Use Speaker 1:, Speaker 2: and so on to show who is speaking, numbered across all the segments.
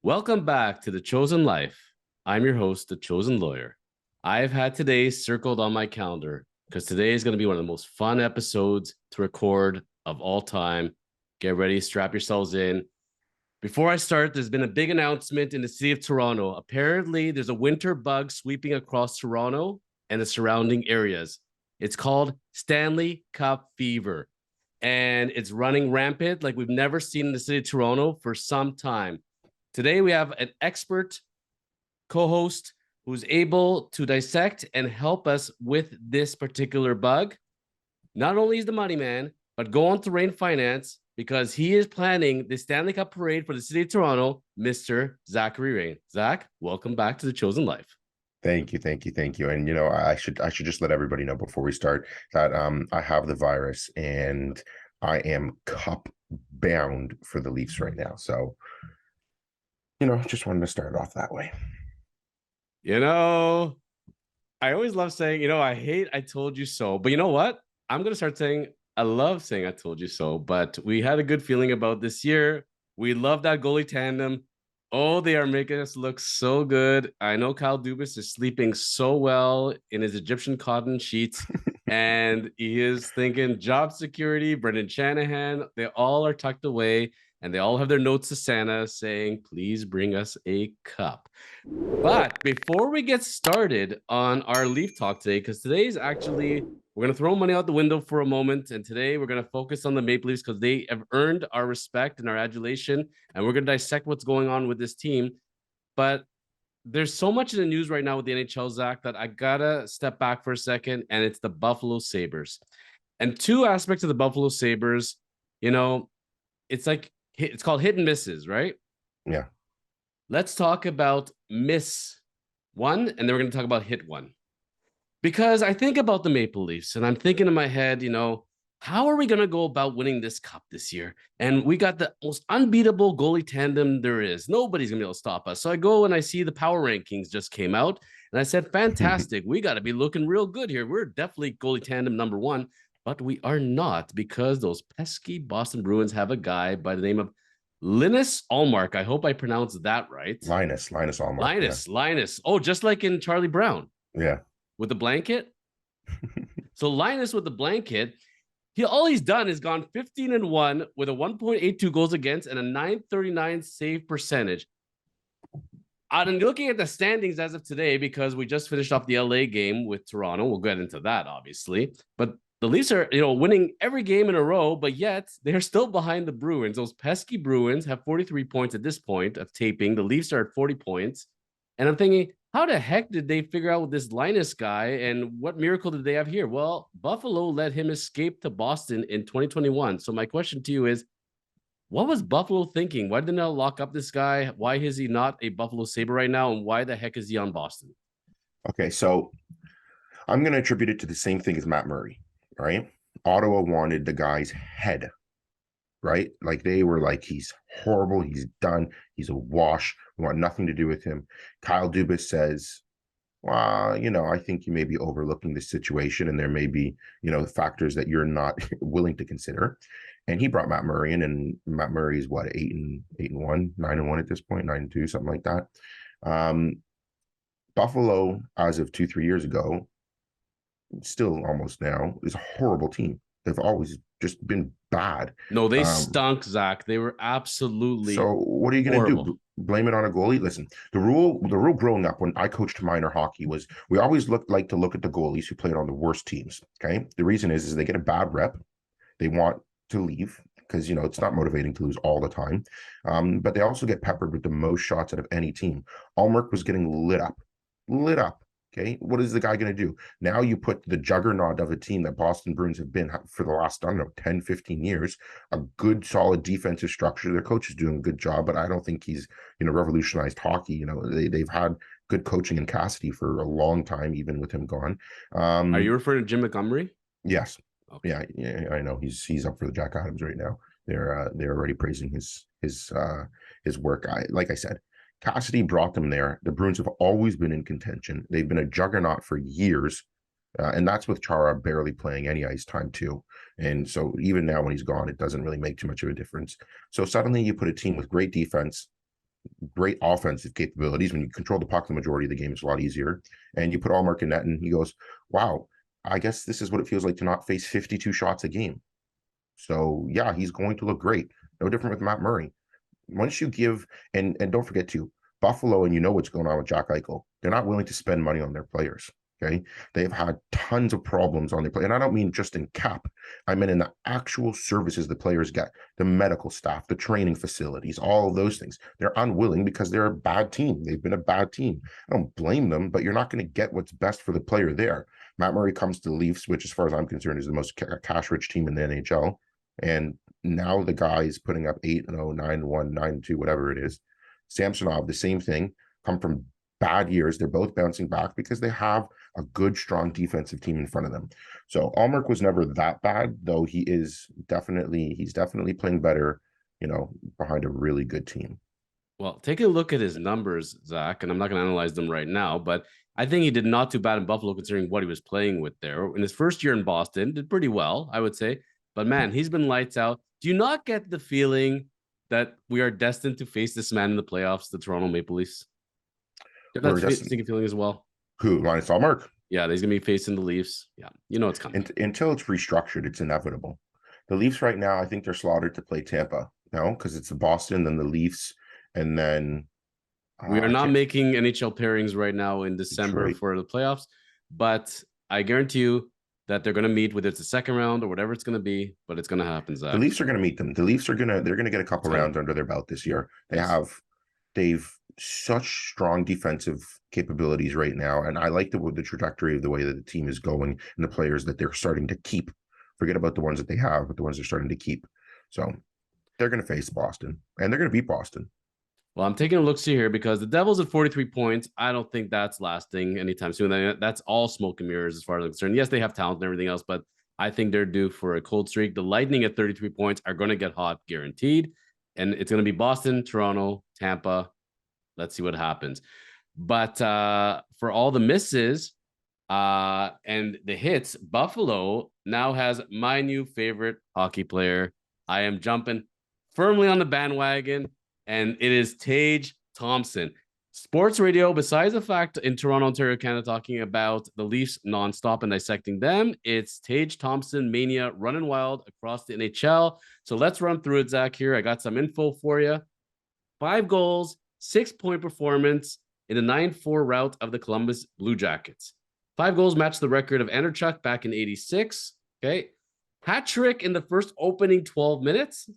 Speaker 1: Welcome back to The Chosen Life. I'm your host, The Chosen Lawyer. I've had today circled on my calendar because today is going to be one of the most fun episodes to record of all time. Get ready, strap yourselves in. Before I start, there's been a big announcement in the city of Toronto. Apparently, there's a winter bug sweeping across Toronto and the surrounding areas. It's called Stanley Cup fever, and it's running rampant like we've never seen in the city of Toronto for some time. Today, we have an expert co-host who's able to dissect and help us with this particular bug. Not only is the money man, but go on to Rain Finance because he is planning the Stanley Cup parade for the city of Toronto, Mr. Zachary Rain. Zach, welcome back to The Chosen Life.
Speaker 2: Thank you. And I should just let everybody know before we start that I have the virus and I am cup bound for the Leafs right now. So, just wanted to start off that way.
Speaker 1: I always love saying, I hate I told you so. But you know what? I'm going to start saying I love saying I told you so. But we had a good feeling about this year. We love that goalie tandem. Oh, they are making us look so good. I know Kyle Dubas is sleeping so well in his Egyptian cotton sheets. And he is thinking job security, Brendan Shanahan. They all are tucked away. And they all have their notes to Santa saying, please bring us a cup. But before we get started on our Leaf talk today, because today's actually, we're going to throw money out the window for a moment. And today we're going to focus on the Maple Leafs because they have earned our respect and our adulation. And we're going to dissect what's going on with this team. But there's so much in the news right now with the NHL, Zach, that I got to step back for a second. And it's the Buffalo Sabres. And two aspects of the Buffalo Sabres, it's called hit and misses, right?
Speaker 2: Yeah.
Speaker 1: Let's talk about miss one, and then we're going to talk about hit one. Because I think about the Maple Leafs, and I'm thinking in my head, how are we going to go about winning this cup this year? And we got the most unbeatable goalie tandem there is. Nobody's going to be able to stop us. So I go and I see the power rankings just came out, and I said, fantastic. We got to be looking real good here. We're definitely goalie tandem number one, but we are not because those pesky Boston Bruins have a guy by the name of Linus Ullmark. I hope I pronounced that right.
Speaker 2: Linus Ullmark.
Speaker 1: Linus. Oh, just like in Charlie Brown.
Speaker 2: Yeah.
Speaker 1: With the blanket. So Linus with the blanket, all he's done is gone 15-1 with a 1.82 goals against and a 939 save percentage. And looking at the standings as of today, because we just finished off the LA game with Toronto, we'll get into that obviously, but the Leafs are, winning every game in a row, but yet they're still behind the Bruins. Those pesky Bruins have 43 points at this point of taping. The Leafs are at 40 points. And I'm thinking, how the heck did they figure out with this Linus guy and what miracle did they have here? Well, Buffalo let him escape to Boston in 2021. So my question to you is, what was Buffalo thinking? Why didn't they lock up this guy? Why is he not a Buffalo Sabre right now? And why the heck is he on Boston?
Speaker 2: Okay, so I'm going to attribute it to the same thing as Matt Murray, right? Ottawa wanted the guy's head, right? Like they were like, he's horrible. He's done. He's a wash. We want nothing to do with him. Kyle Dubas says, well, I think you may be overlooking this situation and there may be, factors that you're not willing to consider. And he brought Matt Murray in, and Matt Murray is what, 8-1, 9-1 at this point, 9-2, something like that. Buffalo, as of 2-3 years ago, still almost now, is a horrible team. They've always just been bad.
Speaker 1: No, they stunk, Zach. They were absolutely.
Speaker 2: So what are you going to do? Blame it on a goalie? Listen, the rule growing up when I coached minor hockey was we always like to look at the goalies who played on the worst teams. Okay, the reason is they get a bad rep. They want to leave because it's not motivating to lose all the time. But they also get peppered with the most shots out of any team. Ullmark was getting lit up. Okay, what is the guy going to do? Now you put the juggernaut of a team that Boston Bruins have been for the last, 10, 15 years, a good, solid defensive structure. Their coach is doing a good job, but I don't think he's, revolutionized hockey. They've had good coaching in Cassidy for a long time, even with him gone.
Speaker 1: Are you referring to Jim Montgomery?
Speaker 2: Yes. Okay. Yeah, I know. He's up for the Jack Adams right now. They're already praising his work. Like I said, Cassidy brought them there. The Bruins have always been in contention. They've been a juggernaut for years, and that's with Chara barely playing any ice time too. And so even now when he's gone, it doesn't really make too much of a difference. So suddenly you put a team with great defense, great offensive capabilities. When you control the puck the majority of the game, it's a lot easier. And you put Ullmark in net, and he goes, wow, I guess this is what it feels like to not face 52 shots a game. So yeah, he's going to look great. No different with Matt Murray. Once you give, and don't forget to Buffalo, and you know what's going on with Jack Eichel. They're not willing to spend money on their players. Okay, they've had tons of problems on their play, and I don't mean just in cap. I mean in the actual services the players get, the medical staff, the training facilities, all of those things. They're unwilling because they're a bad team. They've been a bad team. I don't blame them, but you're not going to get what's best for the player there. Matt Murray comes to the Leafs, which, as far as I'm concerned, is the most cash-rich team in the NHL, and now the guy is putting up 8-0, 9-1, 9-2, whatever it is. Samsonov, the same thing, come from bad years. They're both bouncing back because they have a good, strong defensive team in front of them. So Ullmark was never that bad, though he's definitely playing better, behind a really good team.
Speaker 1: Well, take a look at his numbers, Zach, and I'm not going to analyze them right now, but I think he did not too bad in Buffalo considering what he was playing with there. In his first year in Boston, did pretty well, I would say. But man, he's been lights out. Do you not get the feeling that we are destined to face this man in the playoffs, the Toronto Maple Leafs? That's a feeling as well.
Speaker 2: Who? Linus Ullmark?
Speaker 1: Yeah, he's going to be facing the Leafs. Yeah, it's coming.
Speaker 2: Until it's restructured, it's inevitable. The Leafs right now, I think they're slaughtered to play Tampa, because it's the Boston, then the Leafs, and then...
Speaker 1: we are not making NHL pairings right now in December for the playoffs, but I guarantee you that they're going to meet, whether it's the second round or whatever it's going to be, but it's going to happen, Zach.
Speaker 2: The Leafs are going to meet them. The Leafs they're going to get a couple rounds under their belt this year. They've such strong defensive capabilities right now, and I like the trajectory of the way that the team is going and the players that they're starting to keep. Forget about the ones that they have, but the ones they're starting to keep. So they're going to face Boston, and they're going to beat Boston.
Speaker 1: Well, I'm taking a look-see here because the Devils at 43 points, I don't think that's lasting anytime soon. That's all smoke and mirrors as far as I'm concerned. Yes, they have talent and everything else, but I think they're due for a cold streak. The Lightning at 33 points are going to get hot, guaranteed. And it's going to be Boston, Toronto, Tampa. Let's see what happens. But for all the misses and the hits, Buffalo now has my new favorite hockey player. I am jumping firmly on the bandwagon, and it is Tage Thompson. Sports radio, besides the fact in Toronto, Ontario, Canada, talking about the Leafs nonstop and dissecting them, it's Tage Thompson mania running wild across the NHL. So let's run through it, Zach, here. I got some info for you. 5 goals, 6-point performance in the 9-4 rout of the Columbus Blue Jackets. 5 goals matched the record of Anderchuk back in 86. Okay. Hat trick in the first opening 12 minutes.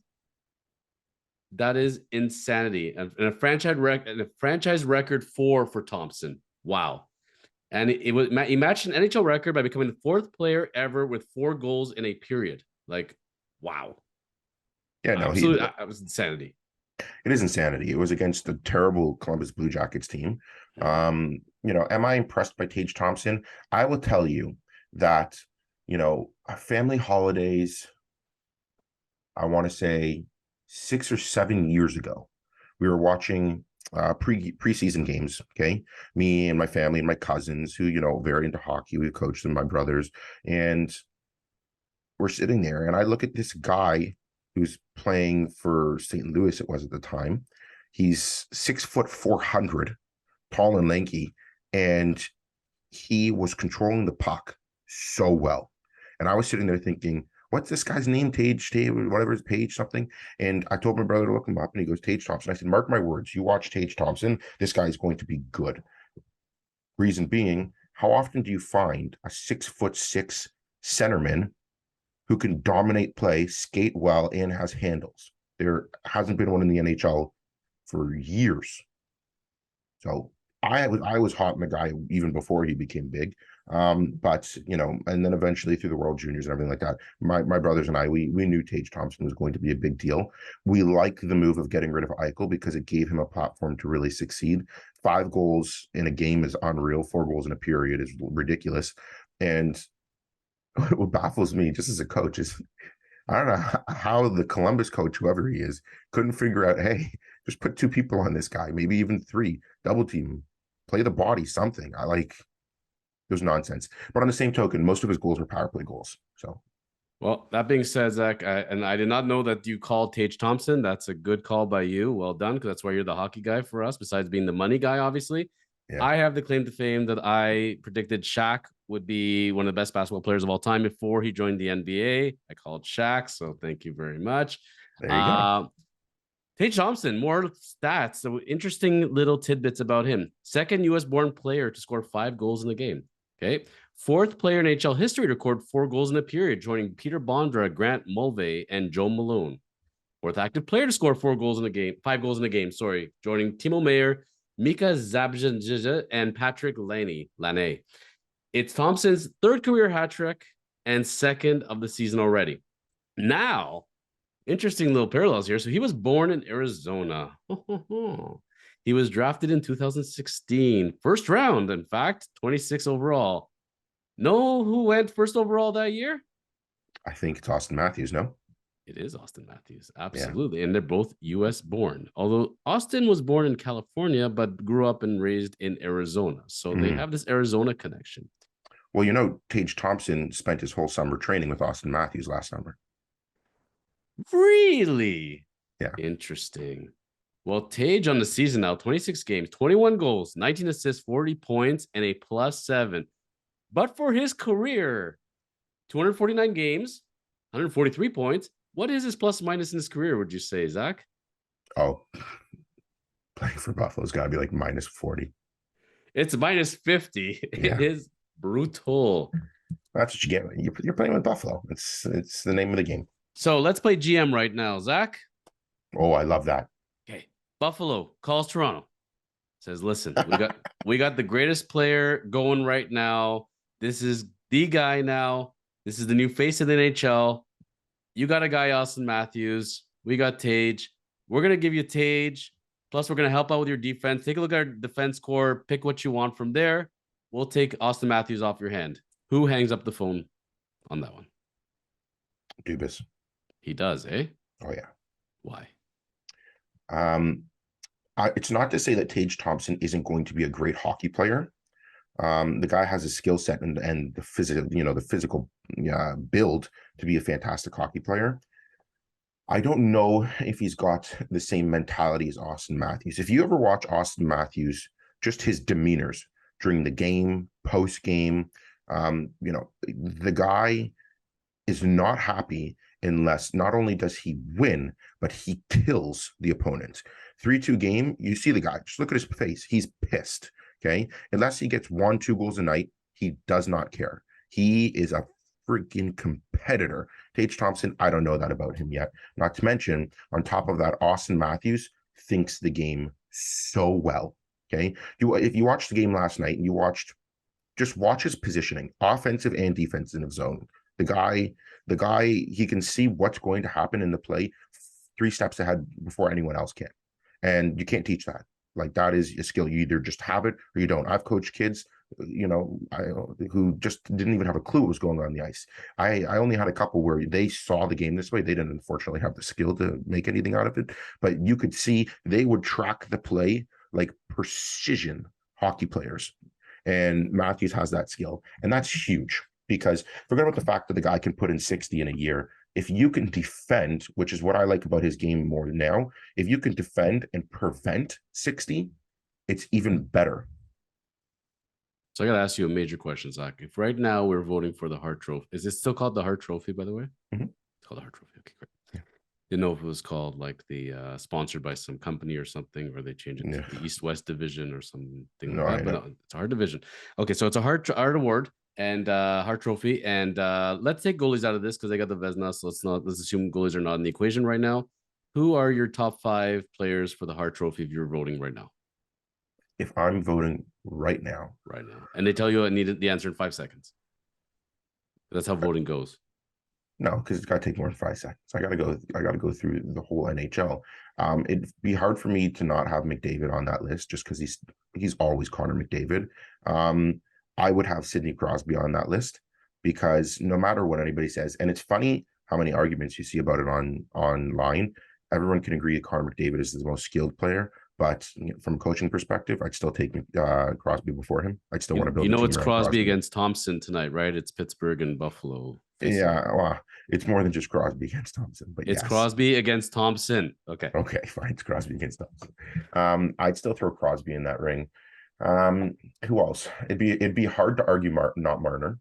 Speaker 1: That is insanity. And a franchise record 4 for Thompson. Wow. And he matched an NHL record by becoming the 4th player ever with 4 goals in a period. Like, wow.
Speaker 2: Yeah, no,
Speaker 1: that was insanity.
Speaker 2: It is insanity. It was against the terrible Columbus Blue Jackets team. Am I impressed by Tage Thompson? I will tell you that, family holidays, I want to say 6 or 7 years ago, we were watching preseason games. Okay. Me and my family and my cousins who, very into hockey. We coached them, my brothers, and we're sitting there and I look at this guy who's playing for St. Louis, it was at the time. He's 6'400", tall and lanky, and he was controlling the puck so well. And I was sitting there thinking, what's this guy's name? Tage, whatever his Page something. And I told my brother to look him up, and he goes, Tage Thompson. I said, mark my words, you watch Tage Thompson, this guy is going to be good. Reason being, how often do you find a 6'6" centerman who can dominate play, skate well, and has handles? There hasn't been one in the NHL for years. So I was hot in the guy even before he became big. But and then eventually through the World Juniors and everything like that, my brothers and I, we knew Tage Thompson was going to be a big deal. We like the move of getting rid of Eichel because it gave him a platform to really succeed. 5 goals in a game is unreal. 4 goals in a period is ridiculous. And what baffles me just as a coach is I don't know how the Columbus coach, whoever he is, couldn't figure out, hey, just put 2 people on this guy, maybe even 3, double team, play the body, something. It was nonsense. But on the same token, most of his goals were power play goals. So,
Speaker 1: Well, that being said, Zach, I did not know that you called Tage Thompson. That's a good call by you. Well done, because that's why you're the hockey guy for us, besides being the money guy, obviously.
Speaker 2: Yeah.
Speaker 1: I have the claim to fame that I predicted Shaq would be one of the best basketball players of all time before he joined the NBA. I called Shaq, so thank you very much.
Speaker 2: There you go.
Speaker 1: Tage Thompson, more stats. So interesting little tidbits about him. Second U.S. born player to score 5 goals in a game. Okay. Fourth player in NHL history to record 4 goals in a period, joining Peter Bondra, Grant Mulvey, and Joe Malone. Fourth active player to score 4 goals in a game, 5 goals in a game, joining Timo Meyer, Mika Zabzija, and Patrick Laney. It's Thompson's 3rd career hat trick and 2nd of the season already. Now, interesting little parallels here. So he was born in Arizona. He was drafted in 2016, first round, in fact, 26 overall. Know who went first overall that year?
Speaker 2: I think it's Austin Matthews, no?
Speaker 1: It is Austin Matthews, absolutely. Yeah. And they're both U.S. born. Although Austin was born in California, but grew up and raised in Arizona. So they have this Arizona connection.
Speaker 2: Well, you know, Tage Thompson spent his whole summer training with Austin Matthews last summer.
Speaker 1: Really?
Speaker 2: Yeah.
Speaker 1: Interesting. Well, Tage on the season now, 26 games, 21 goals, 19 assists, 40 points, and a +7. But for his career, 249 games, 143 points. What is his plus minus in his career, would you say, Zach?
Speaker 2: Oh, playing for Buffalo's got to be like -40.
Speaker 1: It's -50.
Speaker 2: Yeah.
Speaker 1: It is brutal.
Speaker 2: That's what you get. You're playing with Buffalo. It's the name of the game.
Speaker 1: So let's play GM right now, Zach.
Speaker 2: Oh, I love that.
Speaker 1: Okay. Buffalo calls Toronto. Says, listen, we got the greatest player going right now. This is the guy now. This is the new face of the NHL. You got a guy, Austin Matthews. We got Tage. We're going to give you Tage. Plus, we're going to help out with your defense. Take a look at our defense core. Pick what you want from there. We'll take Austin Matthews off your hand. Who hangs up the phone on that one?
Speaker 2: Dubas.
Speaker 1: He does, eh?
Speaker 2: Oh, yeah.
Speaker 1: Why?
Speaker 2: It's not to say that Tage Thompson isn't going to be a great hockey player. The guy has a skill set and the physical build to be a fantastic hockey player. I don't know if he's got the same mentality as Austin Matthews. If you ever watch Austin Matthews, just his demeanors during the game, post game, the guy is not happy unless not only does he win, but he kills the opponent. 3-2 game, you see the guy, just look at his face. He's pissed. Okay. Unless he gets 1-2 goals a night, he does not care. He is a freaking competitor. Tage Thompson, I don't know that about him yet. Not to mention, on top of that, Austin Matthews thinks the game so well. Okay. If you watched the game last night and just watch his positioning, offensive and defensive zone. The guy, he can see what's going to happen in the play 3 steps ahead before anyone else can. And you can't teach that. Like, that is a skill. You either just have it or you don't. I've coached kids, who just didn't even have a clue what was going on the ice. I only had a couple where they saw the game this way. They didn't unfortunately have the skill to make anything out of it, but you could see they would track the play like precision hockey players. And Matthews has that skill. And that's huge, because forget about the fact that the guy can put in 60 in a year. If you can defend, which is what I like about his game more now, if you can defend and prevent 60, it's even better.
Speaker 1: So I got to ask you a major question, Zach. If right now we're voting for the Hart Trophy, is it still called the Hart Trophy, by the way?
Speaker 2: Mm-hmm.
Speaker 1: It's called the Hart Trophy. Okay, great. Yeah. Didn't know if it was called like the sponsored by some company or something, or they changed it to the East-West Division or something like that. But no, it's a Hart Division. Okay, so it's a Hart Award and Hart Trophy. And let's take goalies out of this because they got the Vezina. So let's assume goalies are not in the equation right now. Who are your top 5 players for the Hart Trophy if you're voting right now?
Speaker 2: If I'm voting right now,
Speaker 1: and they tell you I needed the answer in 5 seconds. That's how voting goes.
Speaker 2: No, because it's got to take more than 5 seconds. I got to go through the whole NHL. It'd be hard for me to not have McDavid on that list just because he's always Connor McDavid. I would have Sidney Crosby on that list because no matter what anybody says, and it's funny how many arguments you see about it online. Everyone can agree that Connor McDavid is the most skilled player, but from a coaching perspective, I'd still take Crosby before him. I'd still want to build.
Speaker 1: It's Crosby against Thompson tonight, right? It's Pittsburgh and Buffalo.
Speaker 2: Yeah, well, it's more than just Crosby against Thompson, but
Speaker 1: It's
Speaker 2: yes.
Speaker 1: Crosby against Thompson. Okay.
Speaker 2: Okay, fine. It's Crosby against Thompson. I'd still throw Crosby in that ring. Who else? It'd be hard to argue not Marner,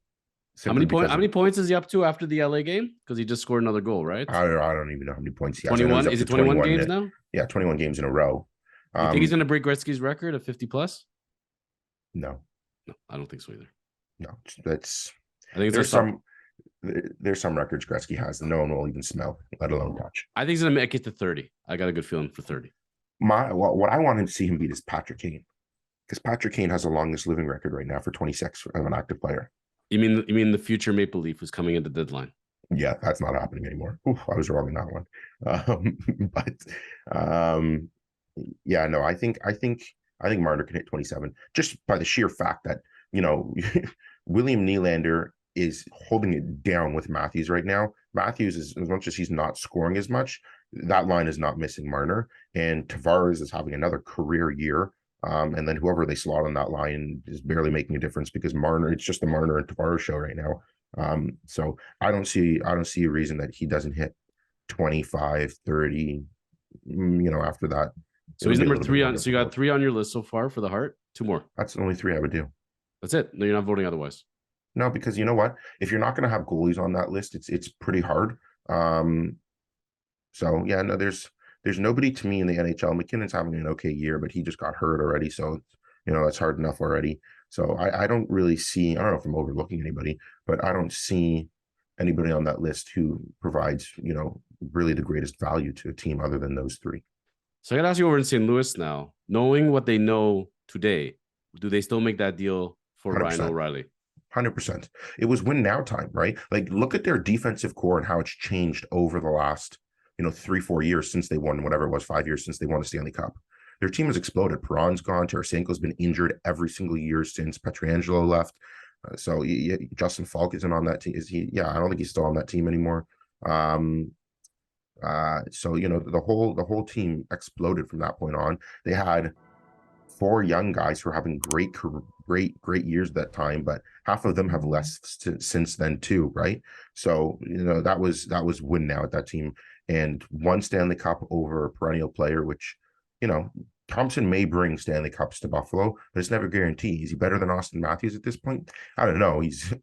Speaker 2: simply because
Speaker 1: How
Speaker 2: of
Speaker 1: many points is he up to after the LA game? Because he just scored another goal, right?
Speaker 2: I don't even know how many points he has. I know he's
Speaker 1: 21.
Speaker 2: up
Speaker 1: Is
Speaker 2: to
Speaker 1: it 21
Speaker 2: 21.
Speaker 1: games now?
Speaker 2: Yeah, 21 games in a row.
Speaker 1: You think he's going to break Gretzky's record of 50 plus?
Speaker 2: No,
Speaker 1: No, I don't think so either.
Speaker 2: no. That's
Speaker 1: I think
Speaker 2: there's some records Gretzky has that no one will even smell, let alone touch.
Speaker 1: I think he's going to make it to 30. I got a good feeling for 30.
Speaker 2: What I want him to see him beat is Patrick Kane, because Patrick Kane has the longest living record right now for 26 of an active player.
Speaker 1: You mean the future Maple Leaf who's coming into the deadline?
Speaker 2: Yeah, that's not happening anymore. Oof, I was wrong in that one. Yeah, no, I think Marner can hit 27 just by the sheer fact that, William Nylander is holding it down with Matthews right now. Matthews is, as much as he's not scoring as much, that line is not missing Marner, and Tavares is having another career year. And then whoever they slot on that line is barely making a difference, because Marner, it's just the Marner and Tavares show right now. So I don't see a reason that he doesn't hit 25, 30, after that.
Speaker 1: So he's number 3 on. So you got 3 on your list so far for the Hart. 2 more.
Speaker 2: That's the only 3 I would do.
Speaker 1: That's it. No, you're not voting otherwise.
Speaker 2: No, because you know what? If you're not going to have goalies on that list, it's pretty hard. So yeah, no, there's nobody to me in the NHL. McKinnon's having an okay year, but he just got hurt already, so that's hard enough already. So I don't really see. I don't know if I'm overlooking anybody, but I don't see anybody on that list who provides really the greatest value to a team other than those 3.
Speaker 1: So I got to ask you over in St. Louis now. Knowing what they know today, do they still make that deal for 100%. Ryan O'Reilly?
Speaker 2: 100%. It was win now time, right? Like, look at their defensive core and how it's changed over the last 3-4 years since they won, whatever it was, 5 years since they won the Stanley Cup. Their team has exploded. Perron's gone. Tarasenko's been injured every single year since Pietrangelo left. So Justin Falk isn't on that team. Is he? Yeah, I don't think he's still on that team anymore. So the whole team exploded from that point on. They had 4 young guys who are having great years at that time, but half of them have left since then too, right? So that was win now at that team, and 1 Stanley Cup over a perennial player, which Thompson may bring Stanley Cups to Buffalo, but it's never guaranteed. Is he better than Austin Matthews at this point? I don't know. He's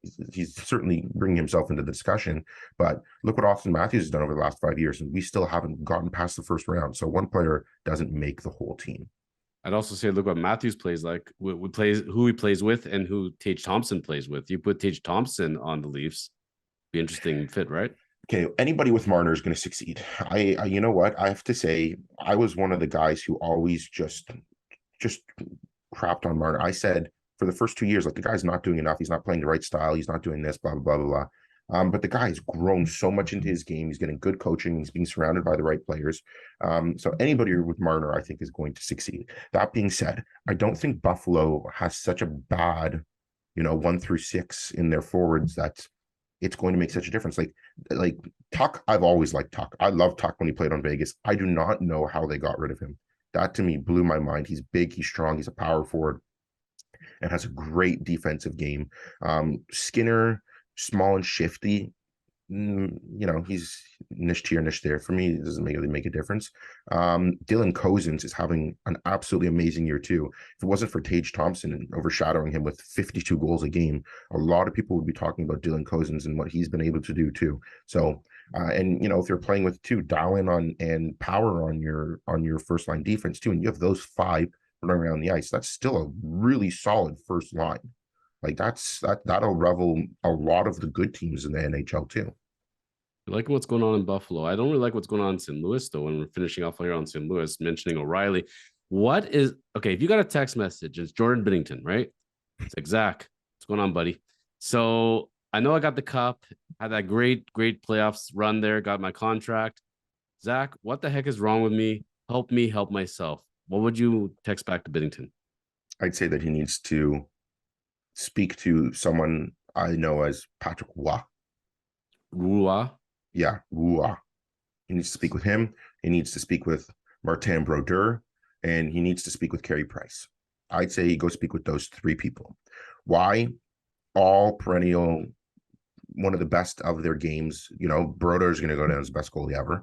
Speaker 2: certainly bringing himself into the discussion, but look what Austin Matthews has done over the last 5 years, and we still haven't gotten past the first round. So one player doesn't make the whole team.
Speaker 1: I'd also say, look what Matthews plays like, who he plays with, and who Tage Thompson plays with. You put Tage Thompson on the Leafs, be interesting fit, right?
Speaker 2: Okay, anybody with Marner is going to succeed. I you know what? I have to say, I was one of the guys who always just crapped on Marner. I said for the first 2 years, like, the guy's not doing enough. He's not playing the right style. He's not doing this, blah, blah, blah, blah, blah. But the guy has grown so much into his game. He's getting good coaching. He's being surrounded by the right players. So anybody with Marner, I think, is going to succeed. That being said, I don't think Buffalo has such a bad, 1 through 6 in their forwards that it's going to make such a difference. Like Tuck, I've always liked Tuck. I love Tuck when he played on Vegas. I do not know how they got rid of him. That to me blew my mind. He's big, he's strong, he's a power forward, and has a great defensive game. Skinner, small and shifty. He's niche here, niche there. For me, it doesn't really make a difference. Dylan Cozens is having an absolutely amazing year too. If it wasn't for Tage Thompson and overshadowing him with 52 goals a game, a lot of people would be talking about Dylan Cozens and what he's been able to do too. So, and if you're playing with 2, Dowling on and Power on your first line defense too, and you have those 5 running around the ice, that's still a really solid first line. Like, that'll revel a lot of the good teams in the NHL too.
Speaker 1: I like what's going on in Buffalo. I don't really like what's going on in St. Louis, though, when we're finishing off here on St. Louis, mentioning O'Reilly. If you got a text message, it's Jordan Binnington, right? It's like, Zach, what's going on, buddy? So I know I got the cup, had that great playoffs run there, got my contract. Zach, what the heck is wrong with me? Help me help myself. What would you text back to Binnington?
Speaker 2: I'd say that he needs to speak to someone I know as Patrick Roy.
Speaker 1: Roy?
Speaker 2: Yeah, Roy. He needs to speak with him. He needs to speak with Martin Brodeur, and he needs to speak with Carey Price. I'd say he go speak with those 3 people. Why? All perennial, one of the best of their games. You know, Broder is going to go down as the best goalie ever.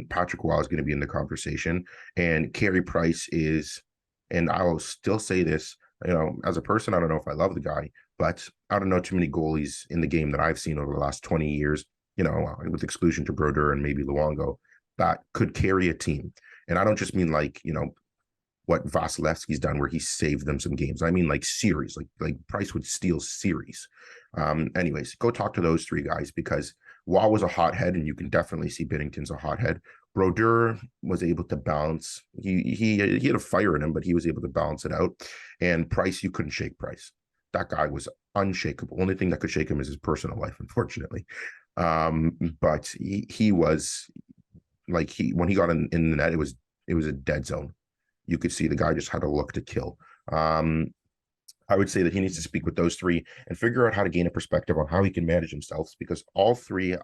Speaker 2: Patrick Waugh is going to be in the conversation, and Carey Price is, and I will still say this, you know, as a person, I don't know if I love the guy, but I don't know too many goalies in the game that I've seen over the last 20 years, you know, with exclusion to Broder and maybe Luongo, that could carry a team. And I don't just mean like, you know, what Vasilevsky's done where he saved them some games. I mean like series, like Price would steal series. Anyways, go talk to those three guys because Waugh was a hothead, and you can definitely see Binnington's a hothead. Brodeur was able to balance. He had a fire in him, but he was able to balance it out. And Price, you couldn't shake Price. That guy was unshakable. Only thing that could shake him is his personal life, unfortunately. But he was like when he got in the net, it was a dead zone. You could see the guy just had a look to kill. I would say that he needs to speak with those three and figure out how to gain a perspective on how he can manage himself, because all three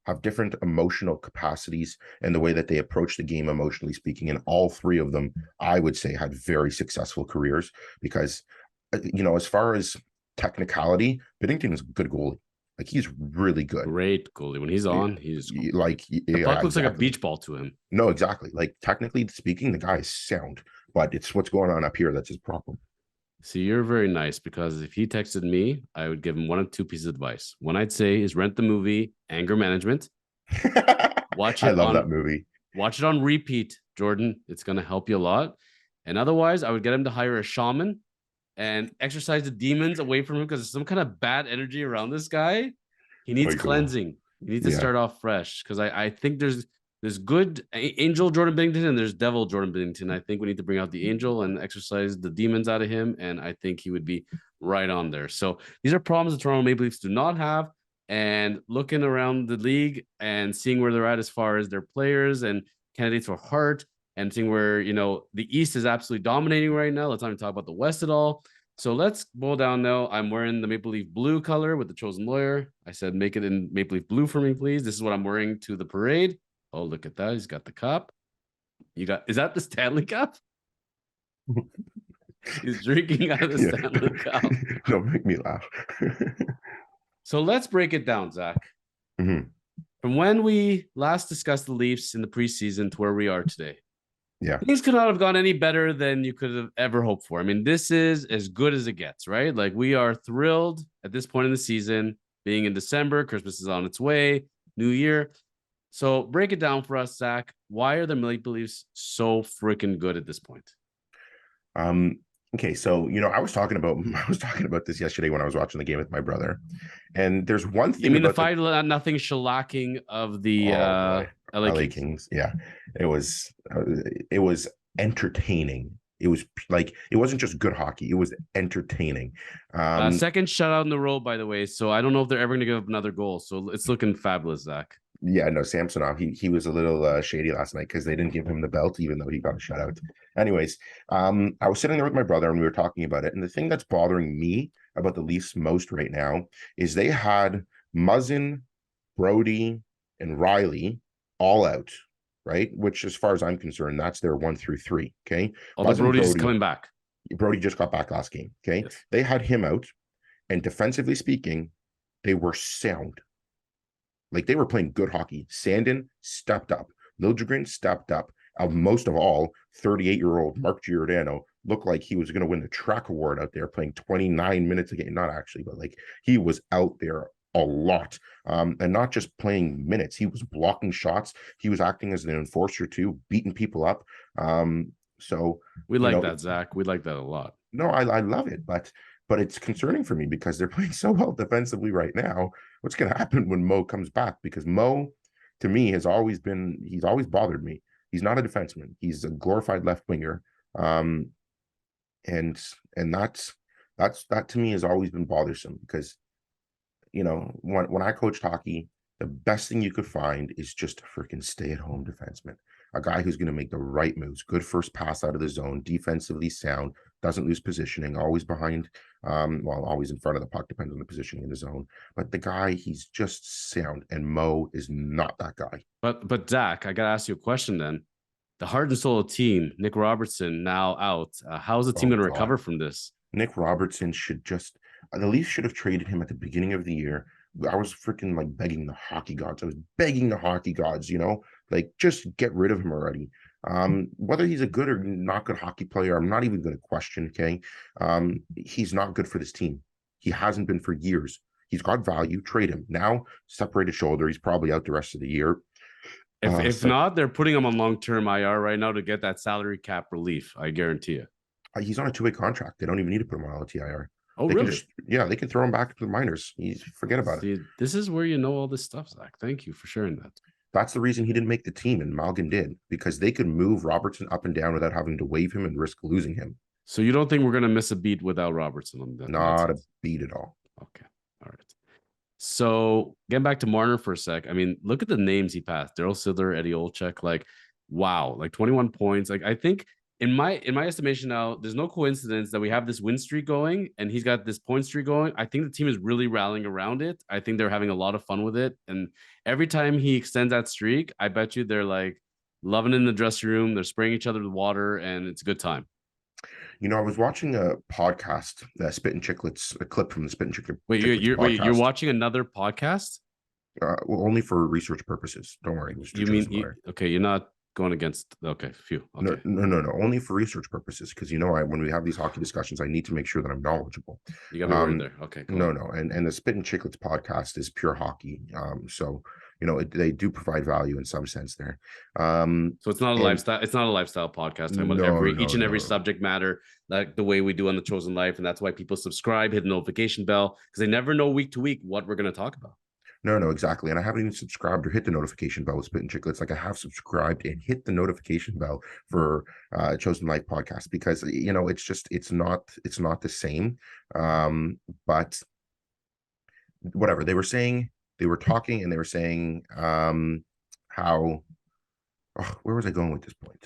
Speaker 2: have different emotional capacities and the way that they approach the game, emotionally speaking. And all three of them, I would say, had very successful careers because, you know, as far as technicality, Binnington is a good goalie. Like, he's really good.
Speaker 1: Great goalie. When he's on, he's
Speaker 2: like,
Speaker 1: the puck looks like a beach ball to him.
Speaker 2: No, exactly. Like, technically speaking, the guy is sound, but it's what's going on up here that's his problem.
Speaker 1: See, you're very nice, because if he texted me, I would give him one of two pieces of advice. One I'd say is rent the movie Anger Management. Watch it.
Speaker 2: I love that movie.
Speaker 1: Watch it on repeat, Jordan. It's going to help you a lot. And otherwise, I would get him to hire a shaman and exercise the demons away from him, because there's some kind of bad energy around this guy. He needs cleansing. He needs to start off fresh, because I think there's good angel Jordan Binnington and there's devil Jordan Binnington. I think we need to bring out the angel and exercise the demons out of him, and I think he would be right on there. So these are problems the Toronto Maple Leafs do not have. And looking around the league and seeing where they're at as far as their players and candidates for Hart, and seeing where, you know, the East is absolutely dominating right now. Let's not even talk about the West at all. So let's boil down now. I'm wearing the Maple Leaf blue color with the chosen lawyer. I said, make it in Maple Leaf blue for me, please. This is what I'm wearing to the parade. Oh, look at that. He's got the cup. Is that the Stanley Cup? He's drinking out of the Stanley Cup.
Speaker 2: Don't make me laugh.
Speaker 1: So let's break it down, Zach.
Speaker 2: Mm-hmm.
Speaker 1: From when we last discussed the Leafs in the preseason to where we are today.
Speaker 2: Yeah.
Speaker 1: Things could not have gone any better than you could have ever hoped for. I mean, this is as good as it gets, right? Like, we are thrilled at this point in the season, being in December. Christmas is on its way, New Year. So break it down for us, Zach. Why are the Maple Leafs so freaking good at this point?
Speaker 2: Okay, so, you know, I was talking about this yesterday when I was watching the game with my brother, and there's one thing.
Speaker 1: You mean the 5-0 shellacking of the LA
Speaker 2: Kings? Yeah, it was entertaining. It was like, it wasn't just good hockey; it was entertaining.
Speaker 1: Second shutout in the row, by the way. So I don't know if they're ever going to give up another goal. So it's looking fabulous, Zach.
Speaker 2: Yeah, no, Samsanov, he was a little shady last night because they didn't give him the belt, even though he got a shutout. Anyways, I was sitting there with my brother and we were talking about it. And the thing that's bothering me about the Leafs most right now is they had Muzzin, Brody, and Riley all out, right? Which, as far as I'm concerned, that's their 1 through 3. Okay.
Speaker 1: Although Brody's coming back.
Speaker 2: Brody just got back last game. Okay. Yes. They had him out, and defensively speaking, they were sound. Like, they were playing good hockey. Sandin stepped up. Liljegren stepped up. Most of all, 38-year-old Mark Giordano looked like he was going to win the track award out there, playing 29 minutes a game. Not actually, but like, he was out there a lot. And not just playing minutes. He was blocking shots. He was acting as an enforcer too, beating people up. So
Speaker 1: we like that, Zach. We like that a lot.
Speaker 2: No, I love it, but it's concerning for me because they're playing so well defensively right now. What's going to happen when Mo comes back? Because Mo, to me, he's always bothered me. He's not a defenseman. He's a glorified left winger. And that to me has always been bothersome because, you know, when I coached hockey, the best thing you could find is just a freaking stay-at-home defenseman. A guy who's going to make the right moves, good first pass out of the zone, defensively sound, doesn't lose positioning, always behind, always in front of the puck, depends on the positioning in the zone. But the guy, he's just sound, and Mo is not that guy.
Speaker 1: But Zach, I got to ask you a question then. The heart and soul team, Nick Robertson, now out. How is the team going to recover from this?
Speaker 2: Nick Robertson should just, the Leafs should have traded him at the beginning of the year I was freaking like begging the hockey gods. I was begging the hockey gods, like just get rid of him already. Whether he's a good or not good hockey player, I'm not even going to question. Okay. He's not good for this team. He hasn't been for years. He's got value. Trade him now. Separated shoulder. He's probably out the rest of the year.
Speaker 1: If not, they're putting him on long-term IR right now to get that salary cap relief. I guarantee you.
Speaker 2: He's on a 2-way contract. They don't even need to put him on LTIR.
Speaker 1: Oh,
Speaker 2: they
Speaker 1: really?
Speaker 2: They can throw him back to the minors. Forget about it.
Speaker 1: This is where you know all this stuff, Zach. Thank you for sharing that.
Speaker 2: That's the reason he didn't make the team, and Malgin did, because they could move Robertson up and down without having to waive him and risk losing him.
Speaker 1: So you don't think we're going to miss a beat without Robertson on that?
Speaker 2: Not a beat at all.
Speaker 1: Okay. All right. So getting back to Marner for a sec. I mean, look at the names he passed. Daryl Sittler, Eddie Olczyk. Like, wow. Like 21 points. Like, I think in my estimation now, there's no coincidence that we have this win streak going and he's got this point streak going. I think the team is really rallying around it. I think they're having a lot of fun with it. And every time he extends that streak, I bet you they're like loving it in the dressing room. They're spraying each other with water and it's a good time.
Speaker 2: I was watching a podcast, Spit and Chicklets, a clip from the Spit and Chicklets.
Speaker 1: Wait, you're watching another podcast?
Speaker 2: Well, only for research purposes. Don't worry.
Speaker 1: You mean okay? You're not going against. Okay, phew. Okay.
Speaker 2: No. Only for research purposes, because when we have these hockey discussions, I need to make sure that I'm knowledgeable.
Speaker 1: You got me worried there. Okay.
Speaker 2: Cool. No, and the Spit and Chicklets podcast is pure hockey. So they do provide value in some sense there.
Speaker 1: So it's not a lifestyle. It's not a lifestyle podcast talking about each and every subject matter, like the way we do on The Chosen Life, and that's why people subscribe, hit the notification bell, because they never know week to week what we're going to talk about.
Speaker 2: No, exactly. And I haven't even subscribed or hit the notification bell with Spit and Chicklets. Like I have subscribed and hit the notification bell for Chosen Life podcast, because it's not the same. But whatever they were saying. They were talking and they were saying how where was I going with this point?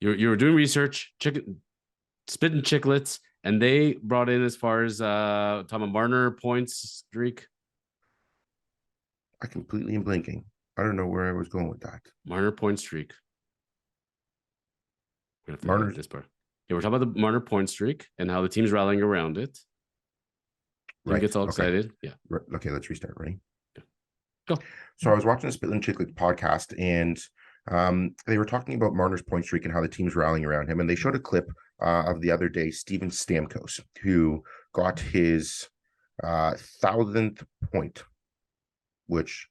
Speaker 1: You were doing research, Spit and Chicklets, and they brought in as far as Tom Marner points streak.
Speaker 2: I completely am blinking. I don't know where I was going with that.
Speaker 1: Marner point streak. Marner this part. Yeah, we're talking about the Marner point streak and how the team's rallying around it. Right. Gets all excited. Yeah.
Speaker 2: Okay, let's restart. Ready?
Speaker 1: Go.
Speaker 2: So I was watching the Spit and Chicklets podcast, and they were talking about Marner's point streak and how the team's rallying around him. And they showed a clip of the other day, Steven Stamkos, who got his 1,000th point, which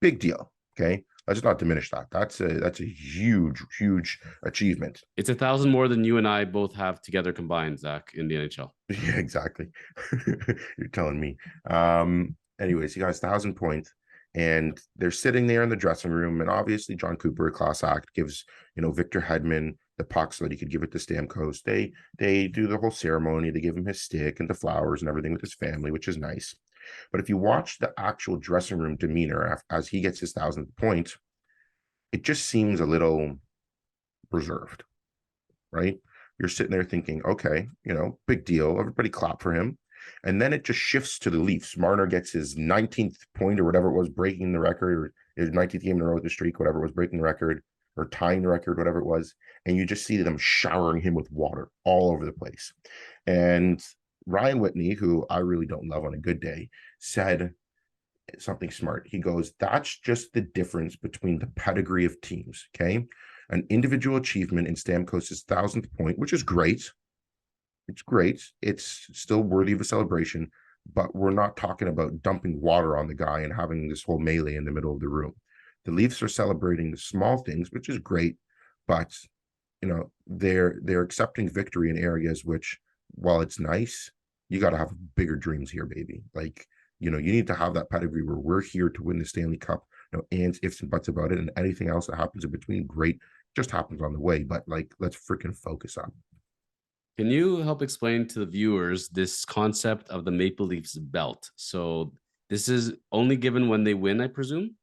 Speaker 2: big deal. Okay, let's not diminish that. That's a huge achievement.
Speaker 1: It's 1,000 more than you and I both have together combined, Zach, in the NHL.
Speaker 2: Yeah, exactly. You're telling me. Anyways, he got his 1,000 points. And they're sitting there in the dressing room, and obviously John Cooper, a class act, gives Victor Hedman the puck so that he could give it to Stamkos. They do the whole ceremony. They give him his stick and the flowers and everything with his family, which is nice. But if you watch the actual dressing room demeanor as he gets his 1,000th point, it just seems a little reserved, right? You're sitting there thinking, okay, big deal. Everybody clap for him. And then it just shifts to the Leafs. Marner gets his 19th point or whatever it was, breaking the record, or his 19th game in a row with the streak, whatever it was, breaking the record or tying the record, whatever it was. And you just see them showering him with water all over the place. And Ryan Whitney, who I really don't love on a good day, said something smart. He goes, that's just the difference between the pedigree of teams, okay? An individual achievement in Stamkos' 1,000th point, which is great. It's great. It's still worthy of a celebration, but we're not talking about dumping water on the guy and having this whole melee in the middle of the room. The Leafs are celebrating the small things, which is great, but they're accepting victory in areas which, while it's nice, you got to have bigger dreams here, baby. Like, you need to have that pedigree where we're here to win the Stanley Cup. No ands, ifs, and buts about it, and anything else that happens in between, great, just happens on the way. But let's freaking focus on.
Speaker 1: Can you help explain to the viewers this concept of the Maple Leafs belt? So this is only given when they win, I presume?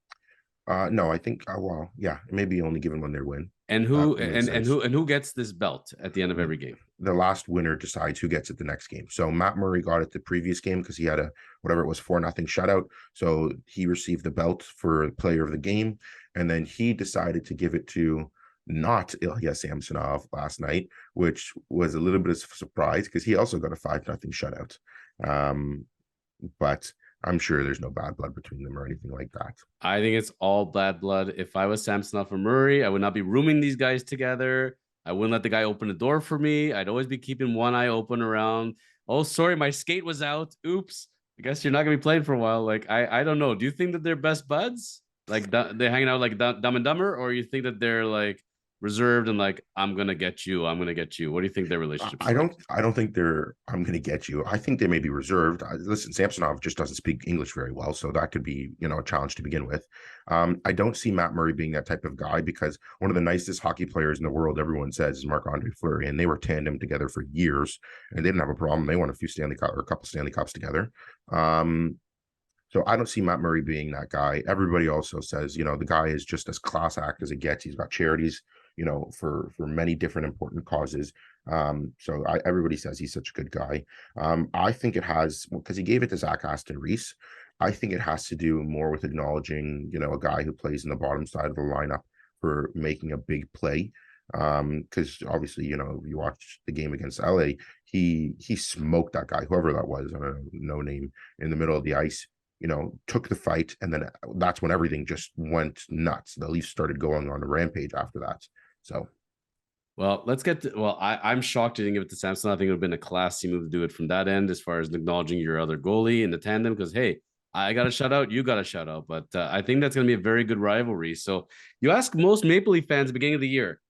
Speaker 2: No, I think it may be only given when they win.
Speaker 1: And who gets this belt at the end of every game?
Speaker 2: The last winner decides who gets it the next game. So Matt Murray got it the previous game because he had a 4-0 shutout. So he received the belt for player of the game, and then he decided to give it to not Ilya Samsonov last night, which was a little bit of a surprise because he also got a 5-0 shutout. But I'm sure there's no bad blood between them or anything like that.
Speaker 1: I think it's all bad blood. If I was Samsonov or Murray, I would not be rooming these guys together. I wouldn't let the guy open the door for me. I'd always be keeping one eye open around. Oh, sorry, my skate was out. Oops. I guess you're not gonna be playing for a while. Like I don't know. Do you think that they're best buds? Like they're hanging out like Dumb and Dumber, or you think that they're like reserved and like I'm gonna get you, I'm gonna get you? What do you think their relationship's
Speaker 2: I
Speaker 1: like?
Speaker 2: don't think they're I'm going to get you. I think they may be reserved. Listen, Samsonov just doesn't speak English very well, so that could be, a challenge to begin with. I don't see Matt Murray being that type of guy because one of the nicest hockey players in the world, everyone says, is Marc-Andre Fleury, and they were tandem together for years, and they didn't have a problem. They won a few Stanley Cup or a couple Stanley Cups together. So I don't see Matt Murray being that guy. Everybody also says, the guy is just as class act as it gets. He's got charities, for many different important causes. So everybody says he's such a good guy. I think it has, because he gave it to Zach Aston Reese. I think it has to do more with acknowledging, a guy who plays in the bottom side of the lineup for making a big play. Because obviously, you watch the game against LA, he smoked that guy, whoever that was, I don't know, no name, in the middle of the ice. Took the fight, and then that's when everything just went nuts. The Leafs started going on a rampage after that. So,
Speaker 1: well, let's get to, well, I'm shocked you didn't give it to Samson. I think it would have been a classy move to do it from that end as far as acknowledging your other goalie in the tandem because, hey, I got a shout out, you got a shout out. But I think that's going to be a very good rivalry. So you ask most Maple Leaf fans at the beginning of the year,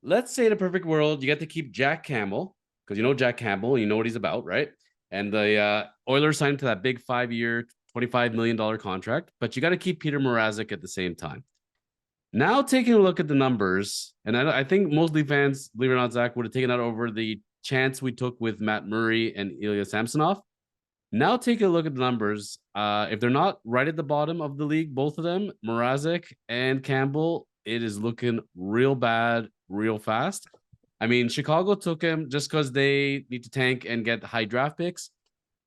Speaker 1: let's say in a perfect world, you get to keep Jack Campbell because you know Jack Campbell, you know what he's about, right? And the Oilers signed to that big 5-year, $25 million contract, but you got to keep Peter Mrazek at the same time. Now taking a look at the numbers, and I think most Leaf fans, believe it or not, Zach, would have taken that over the chance we took with Matt Murray and Ilya Samsonov. Now taking a look at the numbers, if they're not right at the bottom of the league, both of them, Mrazek and Campbell, it is looking real bad, real fast. I mean, Chicago took him just because they need to tank and get high draft picks.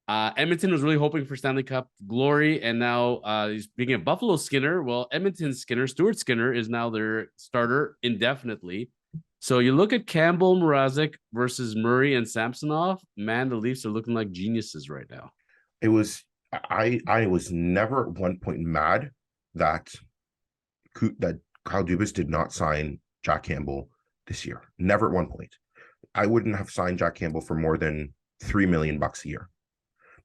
Speaker 1: Edmonton was really hoping for Stanley Cup glory, and now he's being a Buffalo Skinner. Well, Edmonton's Skinner, Stuart Skinner, is now their starter indefinitely. So you look at Campbell, Mrazek versus Murray and Samsonov. Man, the Leafs are looking like geniuses right now.
Speaker 2: it was I was never at one point mad that Kyle Dubas did not sign Jack Campbell this year. Never at one point. I wouldn't have signed Jack Campbell for more than $3 million a year.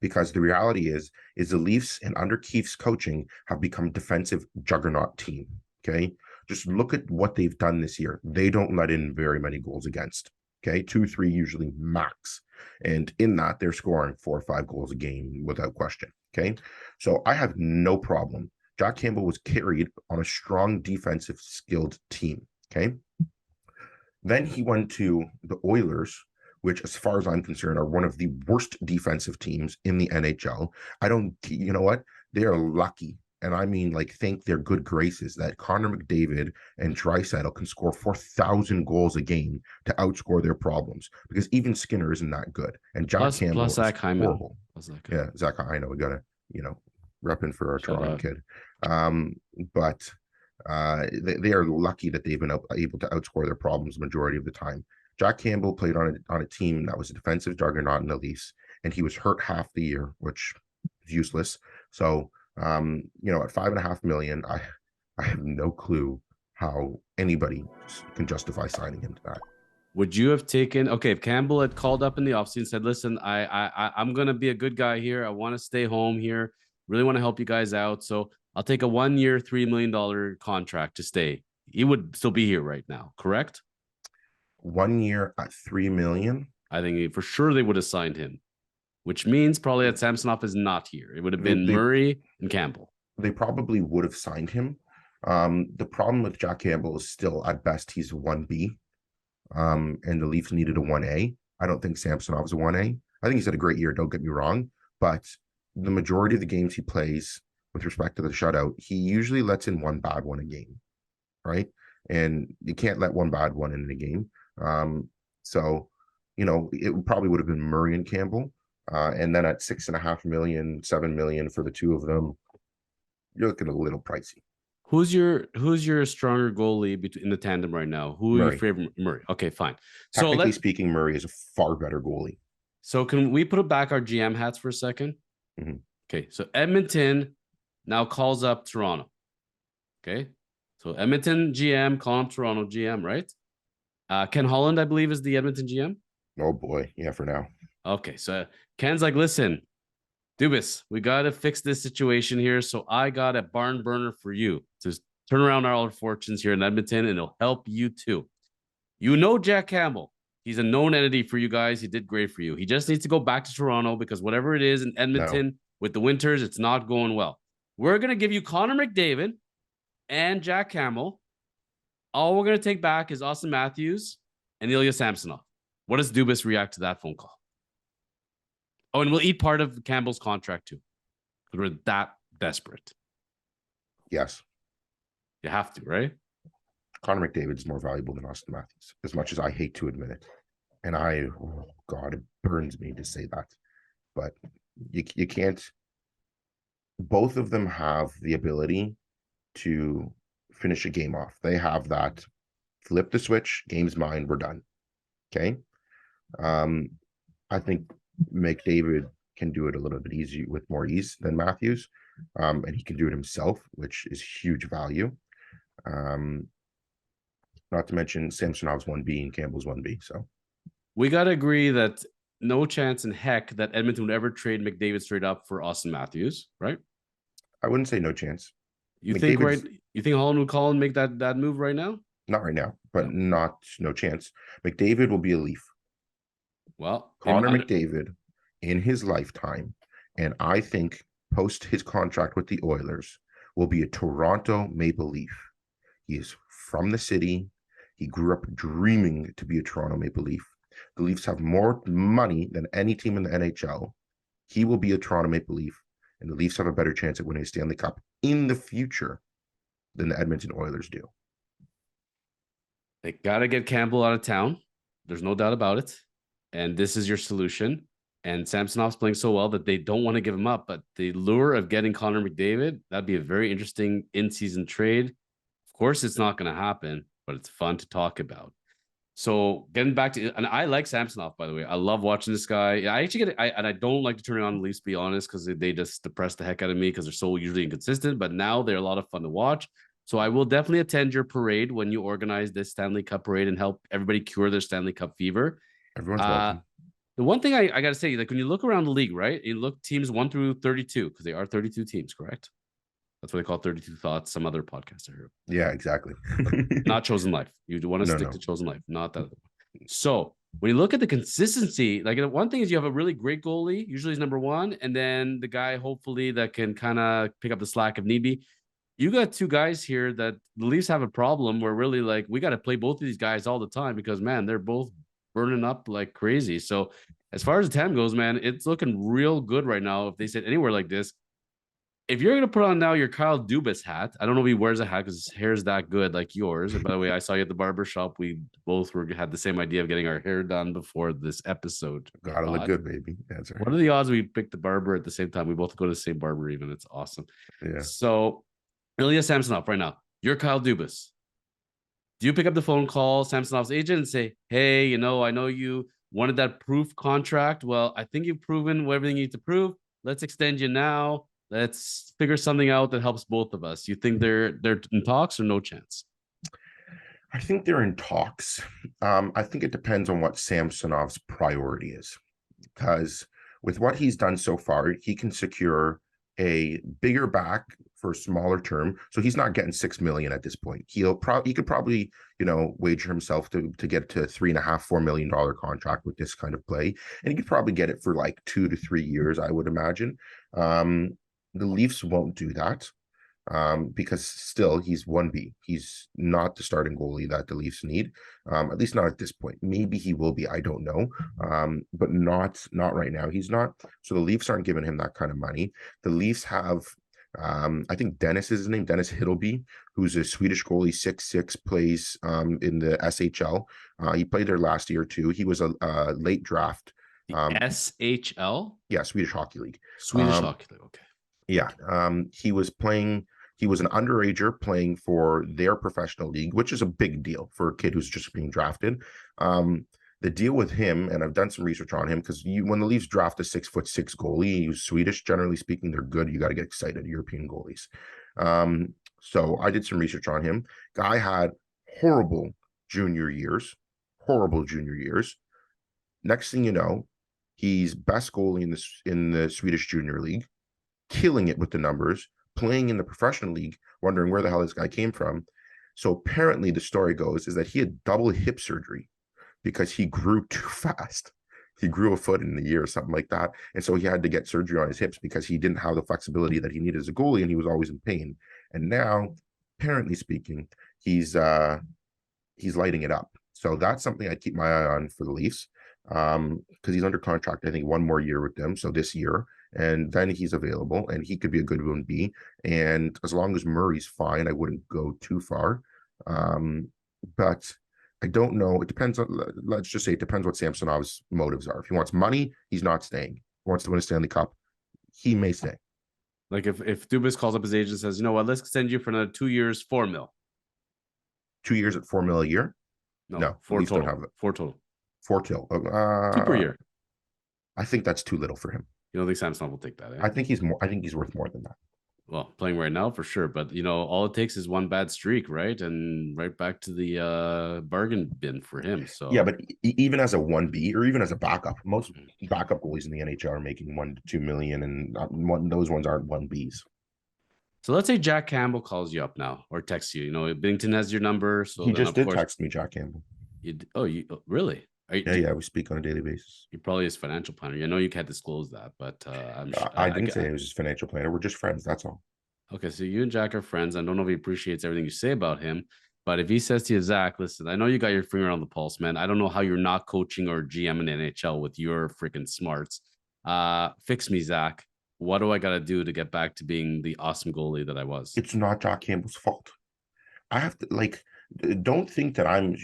Speaker 2: Because the reality is the Leafs and under Keefe's coaching have become defensive juggernaut team. Okay. Just look at what they've done this year. They don't let in very many goals against. Okay. 2-3 usually max. And in that, they're scoring 4 or 5 goals a game without question. Okay. So I have no problem. Jack Campbell was carried on a strong defensive skilled team. Okay. Then he went to the Oilers, which, as far as I'm concerned, are one of the worst defensive teams in the NHL. You know what? They are lucky. And I mean, like, thank their good graces that Connor McDavid and Draisaitl can score 4,000 goals a game to outscore their problems because even Skinner isn't that good. And Jack Campbell is
Speaker 1: Zach
Speaker 2: horrible.
Speaker 1: Zach
Speaker 2: Yeah, Zach, I know we got to, repping for our Toronto kid. But they are lucky that they've been able to outscore their problems the majority of the time. Jack Campbell played on a team that was a defensive juggernaut in the Leafs, and he was hurt half the year, which is useless. So, at $5.5 million, I have no clue how anybody can justify signing him to that.
Speaker 1: Would you have taken if Campbell had called up in the offseason and said, listen, I'm gonna be a good guy here. I want to stay home here, really want to help you guys out. So I'll take a 1-year, $3 million contract to stay. He would still be here right now, correct?
Speaker 2: 1 year at $3 million.
Speaker 1: I think for sure they would have signed him, which means probably that Samsonov is not here. It would have been Murray and Campbell.
Speaker 2: They probably would have signed him. The problem with Jack Campbell is still, at best, he's a 1B. And the Leafs needed a 1A. I don't think Samsonov's a 1A. I think he's had a great year, don't get me wrong. But the majority of the games he plays, with respect to the shutout, he usually lets in one bad one a game, right? And you can't let one bad one in a game. So, it probably would have been Murray and Campbell. And then at $6.5 million, $7 million for the two of them, you're looking a little pricey.
Speaker 1: Who's your stronger goalie in the tandem right now? Who are your favorite? Murray. Okay, fine.
Speaker 2: Technically speaking, Murray is a far better goalie.
Speaker 1: So can we put back our GM hats for a second?
Speaker 2: Mm-hmm.
Speaker 1: Okay, so Edmonton now calls up Toronto. Okay, so Edmonton GM calling up Toronto GM, right? Ken Holland, I believe, is the Edmonton GM.
Speaker 2: Oh boy, yeah, for now.
Speaker 1: Okay, so Ken's like, listen, Dubas, we got to fix this situation here. So I got a barn burner for you to turn around our fortunes here in Edmonton, and it'll help you too. You know Jack Campbell. He's a known entity for you guys. He did great for you. He just needs to go back to Toronto because whatever it is in Edmonton with the Winters, it's not going well. We're going to give you Connor McDavid and Jack Campbell. All we're going to take back is Austin Matthews and Ilya Samsonov. What does Dubas react to that phone call? Oh, and we'll eat part of Campbell's contract too. Because we're that desperate.
Speaker 2: Yes.
Speaker 1: You have to, right?
Speaker 2: Connor McDavid is more valuable than Austin Matthews, as much as I hate to admit it. And oh God, it burns me to say that. But you can't. Both of them have the ability to finish a game off. They have that flip the switch, game's mine, we're done. Okay. I think McDavid can do it a little bit easier with more ease than Matthews. And he can do it himself, which is huge value. Not to mention Samsonov's 1B and Campbell's 1B. So
Speaker 1: we got to agree that no chance in heck that Edmonton would ever trade McDavid straight up for Austin Matthews, right?
Speaker 2: I wouldn't say no chance.
Speaker 1: You think Holland would call and make that move right now?
Speaker 2: Not right now, but no chance. McDavid will be a Leaf.
Speaker 1: Well,
Speaker 2: Connor McDavid in his lifetime, and I think post his contract with the Oilers, will be a Toronto Maple Leaf. He is from the city. He grew up dreaming to be a Toronto Maple Leaf. The Leafs have more money than any team in the NHL. He will be a Toronto Maple Leaf, and the Leafs have a better chance at winning a Stanley Cup in the future than the Edmonton Oilers do.
Speaker 1: They got to get Campbell out of town. There's no doubt about it. And this is your solution. And Samsonov's playing so well that they don't want to give him up. But the lure of getting Connor McDavid, that'd be a very interesting in-season trade. Of course, it's not going to happen, but it's fun to talk about. So getting back to, and I like Samsonov, by the way. I love watching this guy. I actually I don't like to turn it on the Leafs, to be honest, because they just depress the heck out of me because they're so usually inconsistent. But now they're a lot of fun to watch. So I will definitely attend your parade when you organize this Stanley Cup parade and help everybody cure their Stanley Cup fever.
Speaker 2: Everyone's welcome.
Speaker 1: The one thing I got to say, like when you look around the league, right? You look teams 1 through 32, because they are 32 teams, correct? That's what they call 32 Thoughts, some other podcast I heard.
Speaker 2: Yeah, exactly.
Speaker 1: Not Chosen Life. You want to stick to Chosen Life, not that other one. So when you look at the consistency, like one thing is you have a really great goalie, usually he's number one, and then the guy hopefully that can kind of pick up the slack if need be. You got two guys here that the Leafs have a problem where really like we got to play both of these guys all the time because man, they're both burning up like crazy. So as far as the time goes, man, it's looking real good right now. If they sit anywhere like this, if you're gonna put on now your Kyle Dubas hat, I don't know if he wears a hat because his hair is that good like yours. And by the way, I saw you at the barber shop. We both had the same idea of getting our hair done before this episode.
Speaker 2: Gotta look good, baby. That's right.
Speaker 1: What are the odds we picked the barber at the same time? We both go to the same barber, even. It's awesome.
Speaker 2: Yeah.
Speaker 1: So Ilya Samsonov right now. You're Kyle Dubas. Do you pick up the phone, call Samsonov's agent and say, hey, I know you wanted that proof contract. Well, I think you've proven everything you need to prove. Let's extend you now. Let's figure something out that helps both of us. You think they're in talks or no chance?
Speaker 2: I think they're in talks. I think it depends on what Samsonov's priority is. Because with what he's done so far, he can secure a bigger back for a smaller term. So he's not getting $6 million at this point. He could probably, wager himself to get to $3.5-4 million contract with this kind of play. And he could probably get it for like 2 to 3 years, I would imagine. The Leafs won't do that because still he's 1B. He's not the starting goalie that the Leafs need, at least not at this point. Maybe he will be, I don't know, but not right now. He's not. So the Leafs aren't giving him that kind of money. The Leafs have, I think Dennis is his name, Dennis Hiddleby, who's a Swedish goalie, 6'6", plays in the SHL. He played there last year too. He was a late draft.
Speaker 1: SHL?
Speaker 2: Yeah, Swedish Hockey League.
Speaker 1: Swedish Hockey League, okay.
Speaker 2: Yeah, he was an underager playing for their professional league, which is a big deal for a kid who's just being drafted. the deal with him, and I've done some research on him, because when the Leafs draft a 6'6" goalie who's Swedish, generally speaking, they're good. You got to get excited, European goalies. So I did some research on him. Guy had horrible junior years. Next thing you know, he's best goalie in the Swedish Junior League, killing it with the numbers, playing in the professional league, wondering where the hell this guy came from. So apparently the story goes is that he had double hip surgery because he grew too fast. He grew a foot in a year or something like that. And so he had to get surgery on his hips because he didn't have the flexibility that he needed as a goalie, and he was always in pain. And now, apparently speaking, he's lighting it up. So that's something I keep my eye on for the Leafs, because he's under contract, I think, one more year with them. So this year, and then he's available, and he could be a good 1B. And as long as Murray's fine, I wouldn't go too far. But I don't know. It depends on, let's just say it depends what Samsonov's motives are. If he wants money, he's not staying. If he wants to win a Stanley Cup, he may stay.
Speaker 1: Like if Dubas calls up his agent and says, you know what, let's send you for another 2 years, 4 mil.
Speaker 2: 2 years at $4 million a year?
Speaker 1: No, 4 total. Don't have that. 4 total.
Speaker 2: 4 till.
Speaker 1: 2 per year.
Speaker 2: I think that's too little for him.
Speaker 1: You don't think Samsonov will take that? Eh?
Speaker 2: I think he's worth more than that.
Speaker 1: Well, playing right now for sure, but all it takes is one bad streak, right? And right back to the bargain bin for him. So
Speaker 2: yeah, but even as a 1B or even as a backup, most backup goalies in the NHL are making $1 to $2 million, and those ones aren't 1Bs.
Speaker 1: So let's say Jack Campbell calls you up now or texts you. Bington has your number. So
Speaker 2: he just did text me, Jack Campbell.
Speaker 1: You really?
Speaker 2: Yeah, we speak on a daily basis.
Speaker 1: You're probably his financial planner. I know you can't disclose that, but
Speaker 2: I didn't say he was his financial planner. We're just friends. That's all.
Speaker 1: Okay, so you and Jack are friends. I don't know if he appreciates everything you say about him, but if he says to you, Zach, listen, I know you got your finger on the pulse, man. I don't know how you're not coaching or GM in NHL with your freaking smarts. Fix me, Zach. What do I got to do to get back to being the awesome goalie that I was?
Speaker 2: It's not Jack Campbell's fault. I have to don't think that I'm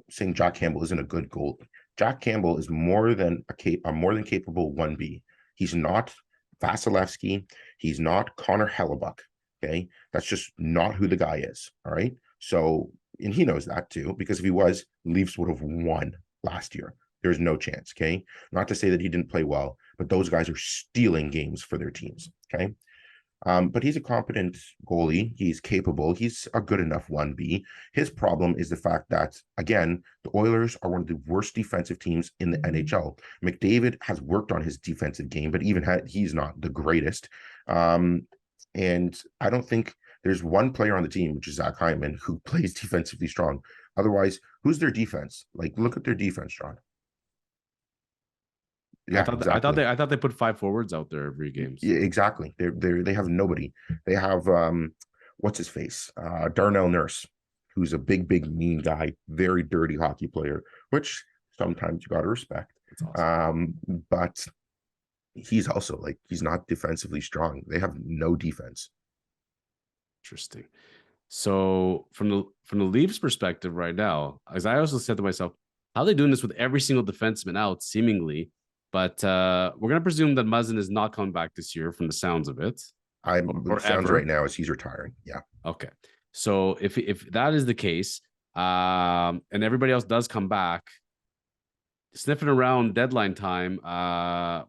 Speaker 2: saying Jack Campbell isn't a good goalie. Jack Campbell is more than capable 1B. He's not Vasilevsky. He's not Connor Hellebuck. Okay, that's just not who the guy is. All right. So, and he knows that too, because if he was, Leafs would have won last year. There's no chance. Okay, not to say that he didn't play well, but those guys are stealing games for their teams. Okay. But he's a competent goalie. He's capable. He's a good enough 1B. His problem is the fact that, again, the Oilers are one of the worst defensive teams in the NHL. McDavid has worked on his defensive game, but he's not the greatest. And I don't think there's one player on the team, which is Zach Hyman, who plays defensively strong. Otherwise, who's their defense? Look at their defense, John.
Speaker 1: Yeah, I thought they put 5 forwards out there every game.
Speaker 2: Yeah, exactly. They have nobody. They have what's his face? Darnell Nurse, who's a big mean guy, very dirty hockey player, which sometimes you got to respect. Awesome. But he's also he's not defensively strong. They have no defense.
Speaker 1: Interesting. So from the Leafs perspective right now, as I also said to myself, how are they doing this with every single defenseman out seemingly? But we're going to presume that Muzzin is not coming back this year from the sounds of it.
Speaker 2: Sounds ever. Right now is he's retiring. Yeah.
Speaker 1: Okay. So if that is the case, and everybody else does come back, sniffing around deadline time,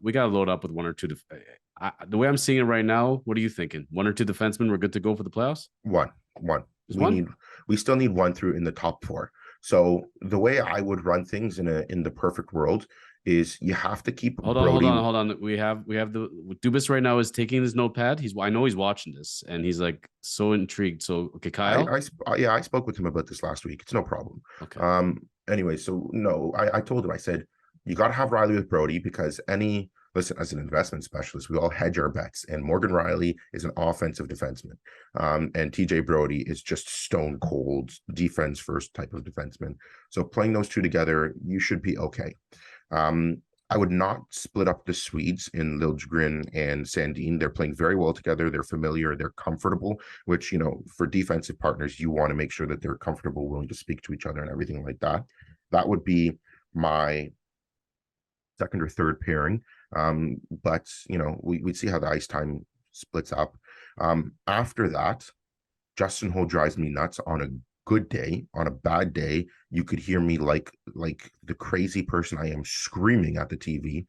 Speaker 1: we got to load up with 1 or 2. The way I'm seeing it right now, what are you thinking? 1 or 2 defensemen, we're good to go for the playoffs?
Speaker 2: One. We still need 1 through in the top 4. So the way I would run things in the perfect world is you have to keep
Speaker 1: hold on. We have the Dubas right now is taking his notepad. I know he's watching this and he's so intrigued. So okay, Kyle.
Speaker 2: I spoke with him about this last week. It's no problem.
Speaker 1: Okay.
Speaker 2: Anyway, so no, I told him, I said, you got to have Riley with Brody, because listen, as an investment specialist, we all hedge our bets, and Morgan Riley is an offensive defenseman. And TJ Brody is just stone cold defense first type of defenseman. So playing those two together, you should be okay. I would not split up the Swedes in Liljegren and Sandin. They're playing very well together. They're familiar. They're comfortable, which, for defensive partners, you want to make sure that they're comfortable, willing to speak to each other and everything like that. That would be my second or third pairing. But, we'd see how the ice time splits up. After that, Justin Holl drives me nuts on a good day. On a bad day, you could hear me like the crazy person I am, screaming at the TV.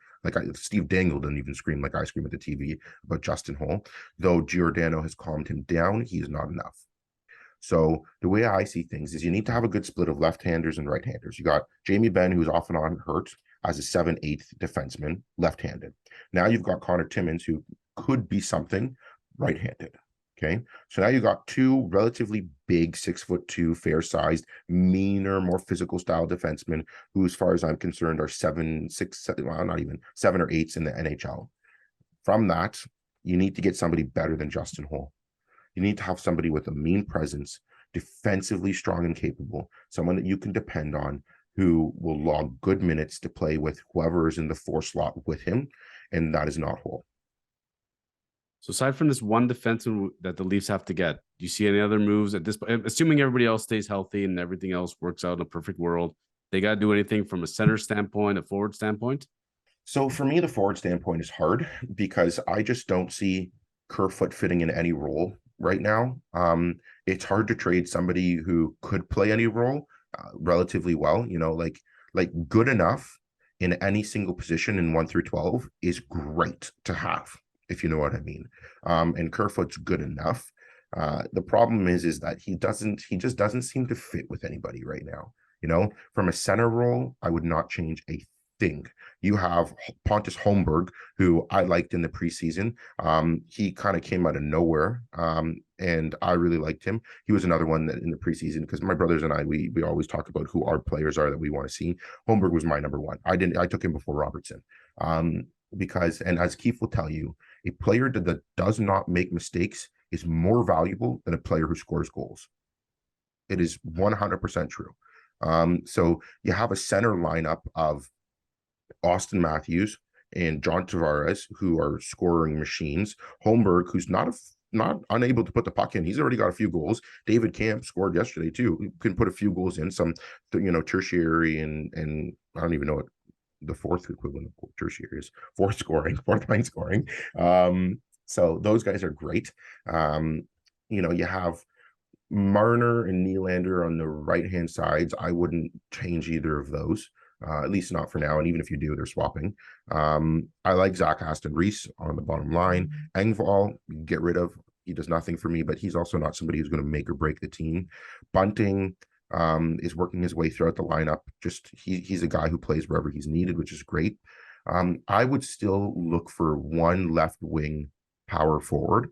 Speaker 2: Steve Dangle didn't even scream like I scream at the TV about Justin Holl. Though Giordano has calmed him down, he is not enough. So the way I see things is you need to have a good split of left-handers and right-handers. You got Jamie Benn, who's off and on hurt as a 7/8 defenseman, left-handed. Now you've got Connor Timmins, who could be something right-handed. Okay. So now you got two relatively big, 6'2", fair-sized, meaner, more physical style defensemen who, as far as I'm concerned, are 7, 6, 7, well, not even 7 or 8s in the NHL. From that, you need to get somebody better than Justin Holl. You need to have somebody with a mean presence, defensively strong and capable, someone that you can depend on, who will log good minutes to play with whoever is in the 4 slot with him, and that is not Holl.
Speaker 1: So aside from this one defenseman that the Leafs have to get, do you see any other moves at this point? Assuming everybody else stays healthy and everything else works out in a perfect world, they got to do anything from a center standpoint, a forward standpoint?
Speaker 2: So for me, the forward standpoint is hard because I just don't see Kerfoot fitting in any role right now. It's hard to trade somebody who could play any role relatively well. Like good enough in any single position in 1 through 12 is great to have, if you know what I mean. And Kerfoot's good enough. The problem is that he just doesn't seem to fit with anybody right now. From a center role, I would not change a thing. You have Pontus Holmberg, who I liked in the preseason. He kind of came out of nowhere, and I really liked him. He was another one that in the preseason, because my brothers and I, we always talk about who our players are that we want to see. Holmberg was my number one. I took him before Robertson, because, and as Keith will tell you, a player that does not make mistakes is more valuable than a player who scores goals. It is 100% true. So you have a center lineup of Austin Matthews and John Tavares, who are scoring machines. Holmberg, who's not unable to put the puck in. He's already got a few goals. David Camp scored yesterday too. He can put a few goals in, some tertiary and I don't even know what the fourth equivalent of tertiary is. Fourth line scoring. So those guys are great. You have Marner and Nylander on the right-hand sides. I wouldn't change either of those. At least not for now. And even if you do, they're swapping. I like Zach Aston Reese on the bottom line. Engvall, get rid of. He does nothing for me, but he's also not somebody who's going to make or break the team. Bunting is working his way throughout the lineup. Just he's a guy who plays wherever he's needed, which is great. I would still look for one left wing power forward.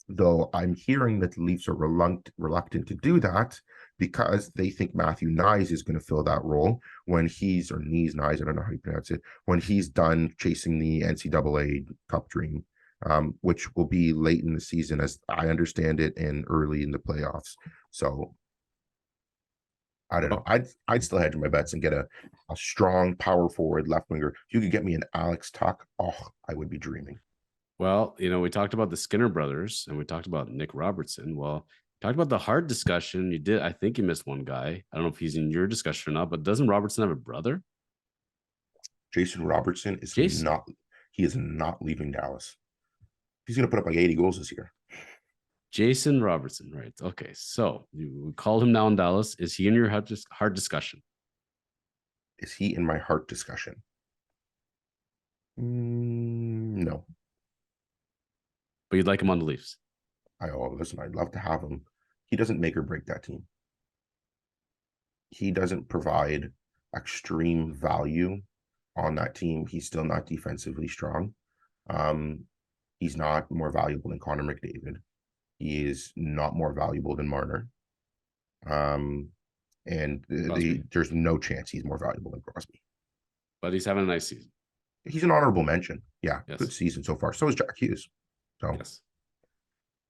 Speaker 2: Though I'm hearing that the Leafs are reluctant to do that because they think Matthew Knies is going to fill that role when Knies, I don't know how you pronounce it, when he's done chasing the NCAA Cup dream, which will be late in the season, as I understand it, and early in the playoffs. So I don't know. I'd still hedge my bets and get a strong power forward left winger. If you could get me an Alex Tuch, I would be dreaming.
Speaker 1: Well, we talked about the Skinner brothers and we talked about Nick Robertson. Well, talked about the Hart discussion. I think you missed one guy. I don't know if he's in your discussion or not, but doesn't Robertson have a brother?
Speaker 2: Jason Robertson is not leaving Dallas. He's going to put up like 80 goals this year.
Speaker 1: Jason Robertson, right? Okay, so we called him now in Dallas. Is he in your Hart discussion?
Speaker 2: Is he in my Hart discussion? No.
Speaker 1: But you'd like him on the Leafs?
Speaker 2: Listen, I'd love to have him. He doesn't make or break that team. He doesn't provide extreme value on that team. He's still not defensively strong. He's not more valuable than Connor McDavid. He is not more valuable than Marner. There's no chance he's more valuable than Crosby.
Speaker 1: But he's having a nice season.
Speaker 2: He's an honorable mention. Yeah,
Speaker 1: yes.
Speaker 2: Good season so far. So is Jack Hughes. So
Speaker 1: yes.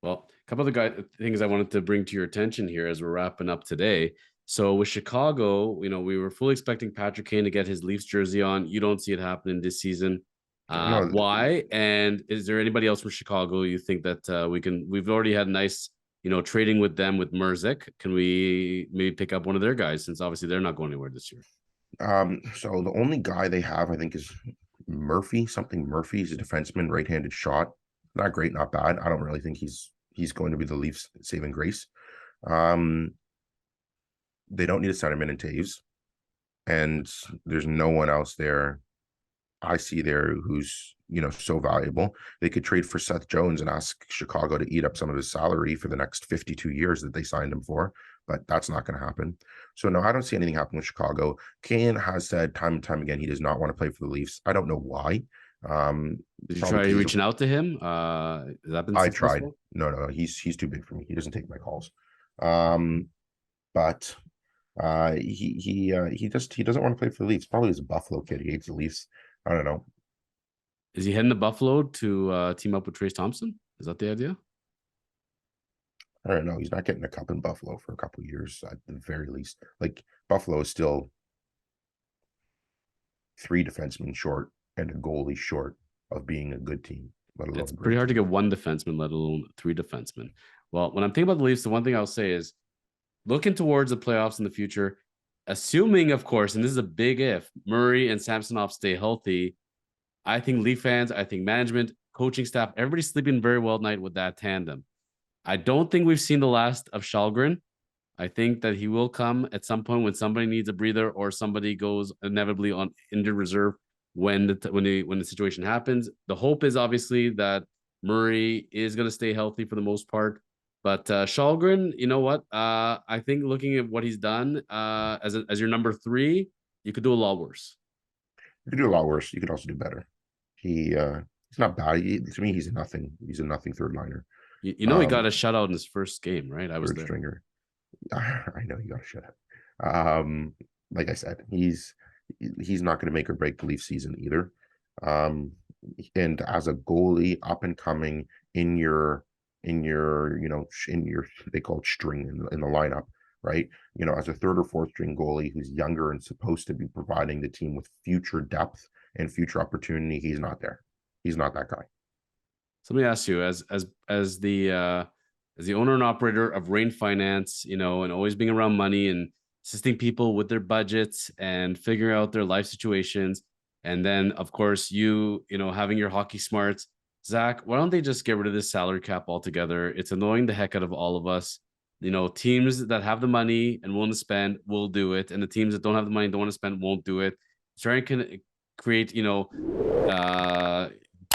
Speaker 1: Well, a couple of things I wanted to bring to your attention here as we're wrapping up today. So with Chicago, we were fully expecting Patrick Kane to get his Leafs jersey on. You don't see it happening this season. Why? And is there anybody else from Chicago you think that we've already had nice, trading with them with Merzik. Can we maybe pick up one of their guys, since obviously they're not going anywhere this year?
Speaker 2: So the only guy they have, I think, is Murphy. He's a defenseman, right-handed shot. Not great, not bad. I don't really think he's going to be the Leafs' saving grace. Um, they don't need a centerman in Taves, and there's no one else there I see there who's, so valuable. They could trade for Seth Jones and ask Chicago to eat up some of his salary for the next 52 years that they signed him for, but that's not going to happen. So no, I don't see anything happening with Chicago. Kane has said time and time again he does not want to play for the Leafs. I don't know why.
Speaker 1: Did you
Speaker 2: Probably
Speaker 1: try
Speaker 2: because
Speaker 1: reaching out to him? Has that been
Speaker 2: I tried.
Speaker 1: successful?
Speaker 2: No, he's too big for me. He doesn't take my calls. But he doesn't want to play for the Leafs. Probably he's a Buffalo kid. He hates the Leafs. I don't know.
Speaker 1: Is he heading to Buffalo to team up with Trace Thompson? Is that the idea?
Speaker 2: I don't know. He's not getting a cup in Buffalo for a couple of years at the very least. Like Buffalo is still 3 defensemen short and a goalie short of being a good team, let alone
Speaker 1: It's
Speaker 2: a
Speaker 1: pretty
Speaker 2: great
Speaker 1: hard to
Speaker 2: team.
Speaker 1: get one defenseman, let alone 3 defensemen. Well, when I'm thinking about the Leafs, the one thing I'll say is looking towards the playoffs in the future, assuming, of course, and this is a big if, Murray and Samsonov stay healthy. I think Leaf fans, I think management, coaching staff, everybody's sleeping very well at night with that tandem. I don't think we've seen the last of Shalgren. I think that he will come at some point when somebody needs a breather or somebody goes inevitably on injured reserve when the situation happens. The hope is obviously that Murray is going to stay healthy for the most part. But Shalgren, you know what? I think looking at what he's done as your number 3, you could do a lot worse.
Speaker 2: You could do a lot worse. You could also do better. He's not bad. To me, he's a nothing. He's a nothing third liner.
Speaker 1: He got a shutout in his first game, right? I was
Speaker 2: Third
Speaker 1: there.
Speaker 2: stringer. I know you got to shut up. Like I said, he's not going to make or break the Leaf season either. And as a goalie, up and coming in your they call it string in the lineup, right? As a third or fourth string goalie who's younger and supposed to be providing the team with future depth and future opportunity, he's not there. He's not that guy.
Speaker 1: So let me ask you, as the owner and operator of Rain Finance, and always being around money and assisting people with their budgets and figuring out their life situations, and then of course having your hockey smarts, Zach, why don't they just get rid of this salary cap altogether? It's annoying the heck out of all of us. Teams that have the money and willing to spend will do it, and the teams that don't have the money and don't want to spend won't do it. Trying to create, put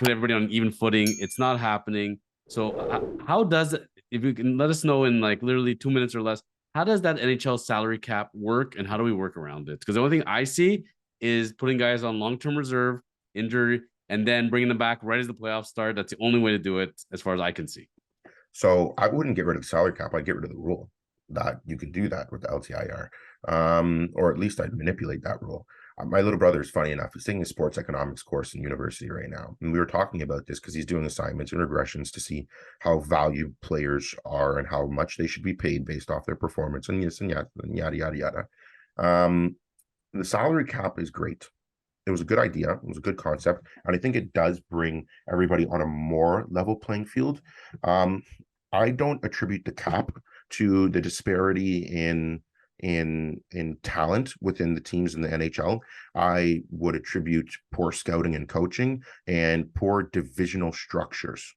Speaker 1: everybody on an even footing. It's not happening. So how does it, if you can let us know in like literally 2 minutes or less, how does that NHL salary cap work and how do we work around it? Because the only thing I see is putting guys on long-term reserve, injury, and then bringing them back right as the playoffs start. That's the only way to do it as far as I can see.
Speaker 2: So I wouldn't get rid of the salary cap. I'd get rid of the rule that you could do that with the LTIR, or at least I'd manipulate that rule. My little brother is funny enough. He's taking a sports economics course in university right now. And we were talking about this because he's doing assignments and regressions to see how valued players are and how much they should be paid based off their performance and yes and yada, yada, yada. The salary cap is great. It was a good idea. It was a good concept. And I think it does bring everybody on a more level playing field. I don't attribute the cap to the disparity in talent within the teams in the NHL. I would attribute poor scouting and coaching and poor divisional structures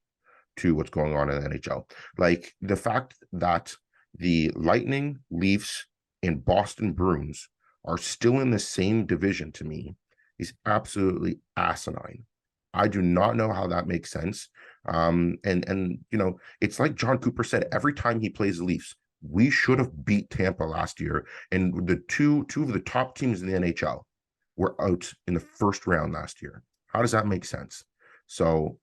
Speaker 2: to what's going on in the NHL. Like the fact that the Lightning, Leafs, and Boston Bruins are still in the same division to me is absolutely asinine. I do not know how that makes sense. And it's like John Cooper said, every time he plays the Leafs, we should have beat Tampa last year. And the two of the top teams in the NHL were out in the first round last year. How does that make sense? So,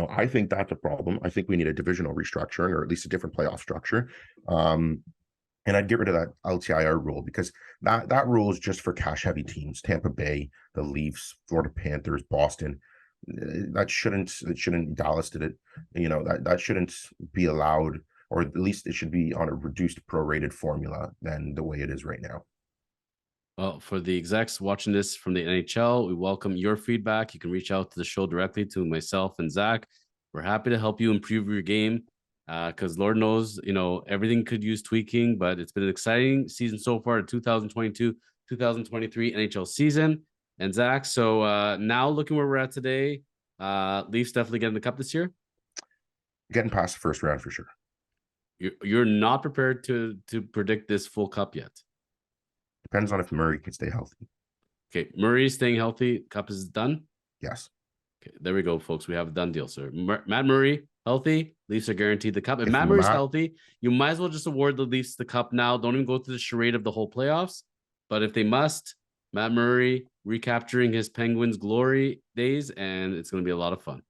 Speaker 2: I think that's a problem. I think we need a divisional restructuring or at least a different playoff structure. And I'd get rid of that LTIR rule because that rule is just for cash heavy teams, Tampa Bay, the Leafs, Florida Panthers, Boston. That shouldn't Dallas did it. That shouldn't be allowed, or at least it should be on a reduced prorated formula than the way it is right now.
Speaker 1: Well, for the execs watching this from the NHL, we welcome your feedback. You can reach out to the show directly to myself and Zach. We're happy to help you improve your game because Lord knows, everything could use tweaking, but it's been an exciting season so far, 2022, 2023 NHL season. And Zach, so now looking where we're at today, Leafs definitely getting the cup this year.
Speaker 2: Getting past the first round for sure.
Speaker 1: You're not prepared to predict this full cup yet.
Speaker 2: Depends on if Murray can stay healthy.
Speaker 1: Okay, Murray's staying healthy. Cup is done.
Speaker 2: Yes.
Speaker 1: Okay, there we go, folks. We have a done deal. So Matt Murray healthy, Leafs are guaranteed the cup. If
Speaker 2: If
Speaker 1: Matt Murray's
Speaker 2: Matt-
Speaker 1: healthy, you might as well just award the Leafs the cup now. Don't even go through the charade of the whole playoffs. But if they must, Matt Murray recapturing his Penguins glory days, and it's going to be a lot of fun.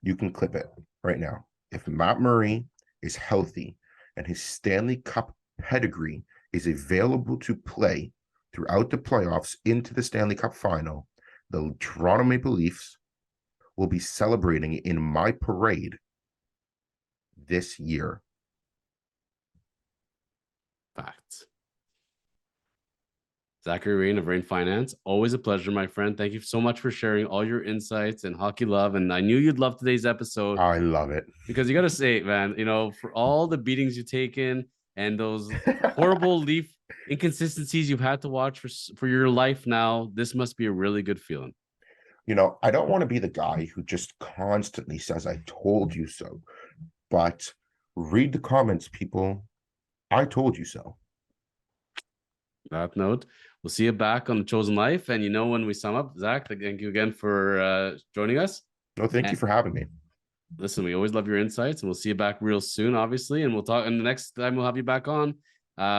Speaker 2: You can clip it right now. If Matt Murray is healthy and his Stanley Cup pedigree is available to play throughout the playoffs into the Stanley Cup final, the Toronto Maple Leafs will be celebrating in my parade this year.
Speaker 1: Facts. Zachary Rain of Rain Finance. Always a pleasure, my friend. Thank you so much for sharing all your insights and hockey love. And I knew you'd love today's episode.
Speaker 2: I love it.
Speaker 1: Because you got to say, man, for all the beatings you've taken and those horrible Leaf inconsistencies you've had to watch for your life now, this must be a really good feeling.
Speaker 2: I don't want to be the guy who just constantly says, I told you so. But read the comments, people. I told you so.
Speaker 1: That note, we'll see you back on The Chosen Life. And when we sum up, Zach, thank you again for joining us.
Speaker 2: No, thank you for having me.
Speaker 1: Listen, we always love your insights, and we'll see you back real soon, obviously. And we'll talk. And the next time we'll have you back on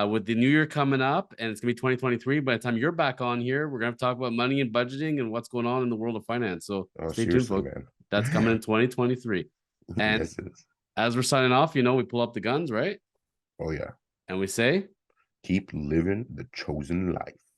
Speaker 1: with the new year coming up, and it's gonna be 2023. By the time you're back on here, we're gonna talk about money and budgeting and what's going on in the world of finance. So stay tuned, folks. Man. That's coming in 2023. And yes, as we're signing off, we pull up the guns, right?
Speaker 2: Oh yeah.
Speaker 1: And we say,
Speaker 2: keep living the chosen life.